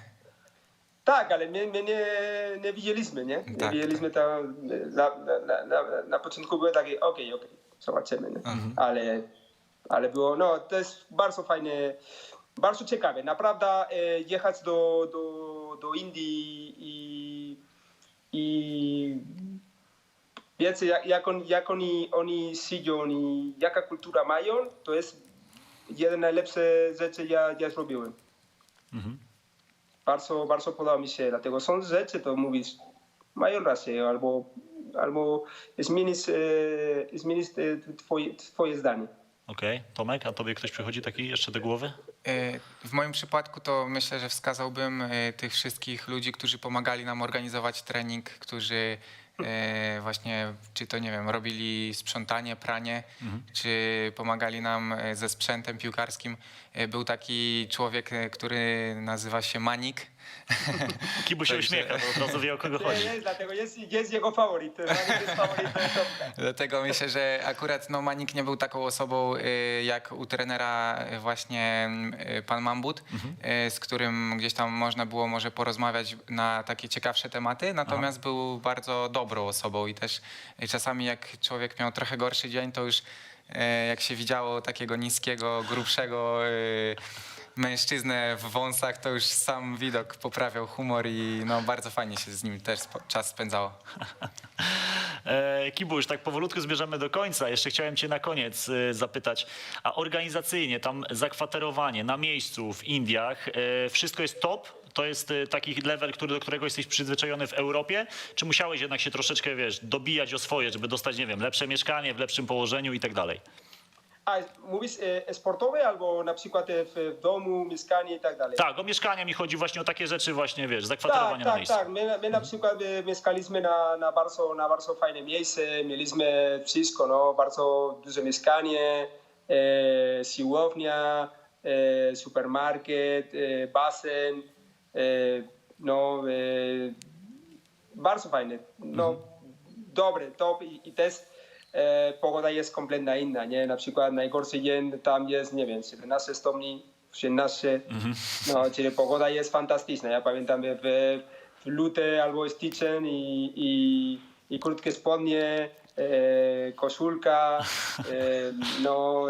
Tak, ale my nie widzieliśmy, nie? Nie Tak, widzieliśmy tam, na początku było takie, okej, zobaczymy, nie? Ale było, no to jest bardzo fajne, bardzo ciekawe. Naprawdę jechać do Indii i wiecie, jak oni siedzą i jaka kultura mają, to jest jedna z najlepszych rzeczy, ja zrobiłem. Bardzo podoba mi się, dlatego są rzeczy, to mówisz, mają rację, albo zmienić twoje zdanie. Okej. Tomek, a tobie ktoś przychodzi taki jeszcze do głowy? W moim przypadku to myślę, że wskazałbym tych wszystkich ludzi, którzy pomagali nam organizować trening, którzy właśnie, czy to nie wiem, robili sprzątanie, pranie, czy pomagali nam ze sprzętem piłkarskim. Był taki człowiek, który nazywa się Manik. Kibu się uśmiecha, bo od razu wie, o kogo chodzi. Dlatego jest jego faworyt. Jest faworyt Dlatego myślę, że akurat no, Manik nie był taką osobą jak u trenera właśnie pan Mambut, z którym gdzieś tam można było może porozmawiać na takie ciekawsze tematy, natomiast był bardzo dobrą osobą i też czasami jak człowiek miał trochę gorszy dzień, to już jak się widziało takiego niskiego, grubszego mężczyznę w wąsach, to już sam widok poprawiał humor i no, bardzo fajnie się z nim też czas spędzało. Kibu, już tak powolutku zmierzamy do końca. Jeszcze chciałem cię na koniec zapytać, a organizacyjnie tam zakwaterowanie na miejscu w Indiach, wszystko jest top? To jest taki level, do którego jesteś przyzwyczajony w Europie? Czy musiałeś jednak się troszeczkę, wiesz, dobijać o swoje, żeby dostać, nie wiem, lepsze mieszkanie, w lepszym położeniu i tak dalej? A mówisz sportowe albo na przykład w domu, mieszkanie i tak dalej? Tak, o mieszkania mi chodzi właśnie o takie rzeczy właśnie, wiesz, zakwaterowanie na miejscu. Tak. My na przykład mieszkaliśmy na bardzo fajne miejsce, mieliśmy wszystko, no, bardzo duże mieszkanie, siłownia, supermarket, basen, no, bardzo fajne, no, dobre, top i też pogoda jest kompletna inna, nie? Na przykład najgorszy dzień tam jest, nie wiem, 17 stopni, 18, no, czyli pogoda jest fantastyczna. Ja pamiętam w luty albo styczeń i krótkie spodnie, koszulka, no,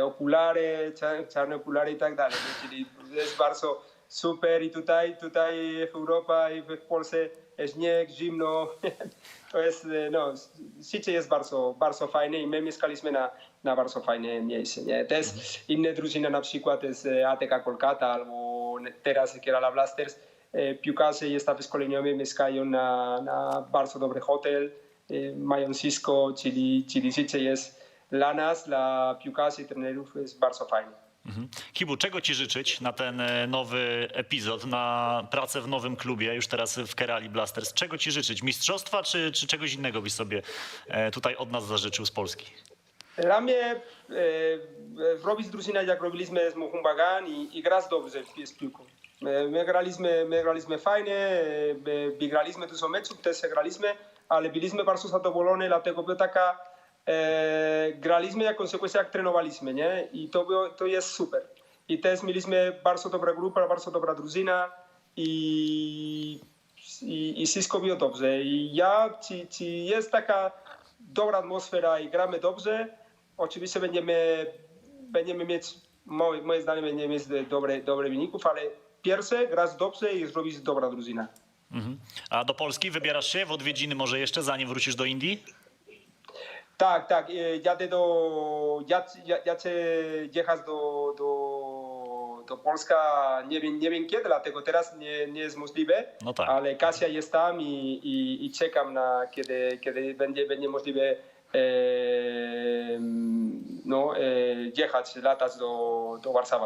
okulary, czarne okulary i tak dalej. Czyli jest bardzo super i tutaj w Europie i w Polsce śnieg, zimno. To jest, no, życie jest bardzo fajne i my mieszkaliśmy na bardzo fajne miejsce. Nie? Też inne drużyny, na przykład jest ATK Kolkata albo teraz Kerala Blasters, piłkarze i stawy szkoleniowi mieszkają na bardzo dobry hotel, mają wszystko, czyli życie jest dla nas, dla piłkarzy i trenerów jest bardzo fajne. Kibu, czego ci życzyć na ten nowy epizod, na pracę w nowym klubie, już teraz w Kerali Blasters? Czego ci życzyć? Mistrzostwa czy czegoś innego byś sobie tutaj od nas zażyczył z Polski? Dla mnie robić drużynę, jak robiliśmy z Mohun Bagan i grać dobrze z piłką. My graliśmy fajnie, wygraliśmy dużo meczów, też graliśmy, ale byliśmy bardzo zadowoleni, dlatego była taka graliśmy jak konsekwencja, jak trenowaliśmy, nie? I to jest super. I też mieliśmy bardzo dobra grupa, bardzo dobra drużyna i wszystko było dobrze. I czy jest taka dobra atmosfera i gramy dobrze, oczywiście będziemy mieć, moje zdanie, będziemy mieć dobre wyników, ale pierwsze grać dobrze i zrobić dobra drużyna. A do Polski wybierasz się w odwiedziny może jeszcze, zanim wrócisz do Indii? Tak. Ja chcę jechać to Polska nie wiem kiedy, dlatego teraz nie jest możliwe, No tak. ale Kasia jest tam i czekam na kiedy będzie możliwe jechać, latać do Warszawy.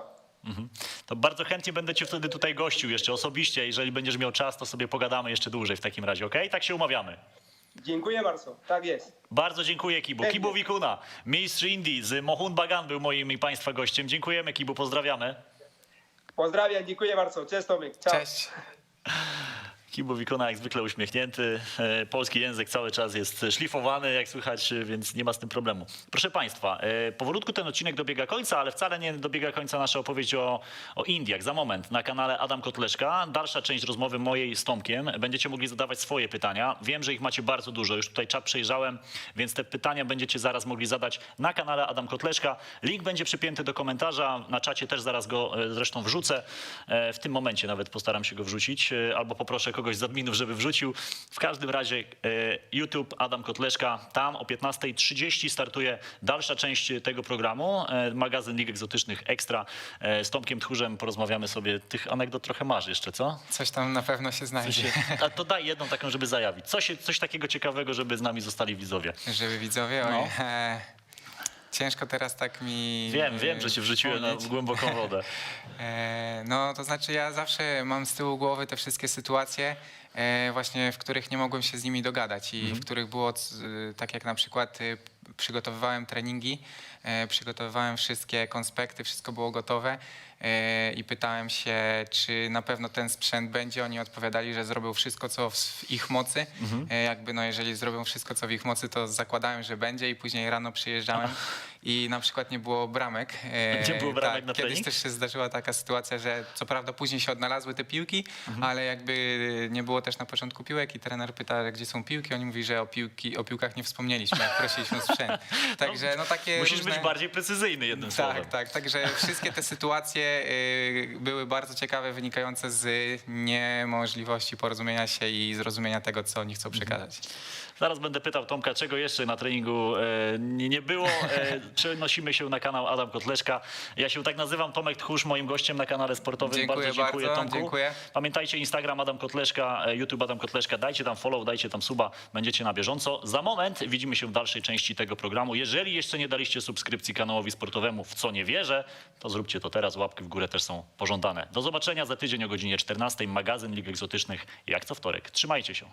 To bardzo chętnie będę cię wtedy tutaj gościł jeszcze osobiście. Jeżeli będziesz miał czas, to sobie pogadamy jeszcze dłużej w takim razie, okej? Tak się umawiamy. Dziękuję bardzo, tak jest. Bardzo dziękuję, Kibu. Chętnie. Kibu Wikuna, mistrz Indii z Mohun Bagan był moim i państwa gościem. Dziękujemy, Kibu, pozdrawiamy. Pozdrawiam, dziękuję bardzo. Cześć Tomek. Ciao. Cześć. Kibu Wikuna jak zwykle uśmiechnięty. Polski język cały czas jest szlifowany, jak słychać, więc nie ma z tym problemu. Proszę Państwa, powolutku ten odcinek dobiega końca, ale wcale nie dobiega końca nasza opowieść o Indiach. Za moment na kanale Adam Kotleszka. Dalsza część rozmowy mojej z Tomkiem. Będziecie mogli zadawać swoje pytania. Wiem, że ich macie bardzo dużo. Już tutaj czat przejrzałem, więc te pytania będziecie zaraz mogli zadać na kanale Adam Kotleszka. Link będzie przypięty do komentarza. Na czacie też zaraz go zresztą wrzucę. W tym momencie nawet postaram się go wrzucić, albo poproszę kogoś z adminów, żeby wrzucił. W każdym razie YouTube Adam Kotleszka. Tam o 15:30 startuje dalsza część tego programu. Magazyn Lig Egzotycznych Ekstra. Z Tomkiem Tchórzem porozmawiamy sobie. Tych anegdot trochę masz jeszcze, co? Coś tam na pewno się znajdzie. A to daj jedną taką, żeby zajawić. Coś takiego ciekawego, żeby z nami zostali widzowie. Żeby widzowie, No. Ciężko teraz tak mi... Wiem, że się wrzuciłem na wspomnieć. głęboką wodę. No to znaczy ja zawsze mam z tyłu głowy te wszystkie sytuacje, właśnie w których nie mogłem się z nimi dogadać i w których było, tak jak na przykład przygotowywałem treningi, przygotowywałem wszystkie konspekty, wszystko było gotowe i pytałem się, czy na pewno ten sprzęt będzie. Oni odpowiadali, że zrobią wszystko, co w ich mocy. Jakby no jeżeli zrobią wszystko, co w ich mocy, to zakładałem, że będzie i później rano przyjeżdżałem i na przykład nie było bramek. Nie było bramek tak, na kiedyś trening? też się zdarzyła taka sytuacja, że co prawda później się odnalazły te piłki, ale jakby nie było też na początku piłek i trener pyta, gdzie są piłki. Oni mówi, że o piłkach nie wspomnieliśmy, jak prosiliśmy o sprzęt. Także no takie Musisz różne... być bardziej precyzyjny jednym słowem. Tak. Także wszystkie te sytuacje były bardzo ciekawe, wynikające z niemożliwości porozumienia się i zrozumienia tego, co oni chcą przekazać. Zaraz będę pytał Tomka, czego jeszcze na treningu nie było. Przenosimy się na kanał Adam Kotleszka. Ja się tak nazywam, Tomek Tchórz, moim gościem na kanale sportowym. Dziękuję bardzo dziękuję, bardzo, Tomku. dziękuję. Pamiętajcie, Instagram Adam Kotleszka, YouTube Adam Kotleszka. Dajcie tam follow, dajcie tam suba, będziecie na bieżąco. Za moment widzimy się w dalszej części tego programu. Jeżeli jeszcze nie daliście subskrypcji kanałowi sportowemu, w co nie wierzę, to zróbcie to teraz. Łapki w górę też są pożądane. Do zobaczenia za tydzień o godzinie 14. Magazyn Lig Egzotycznych jak co wtorek. Trzymajcie się.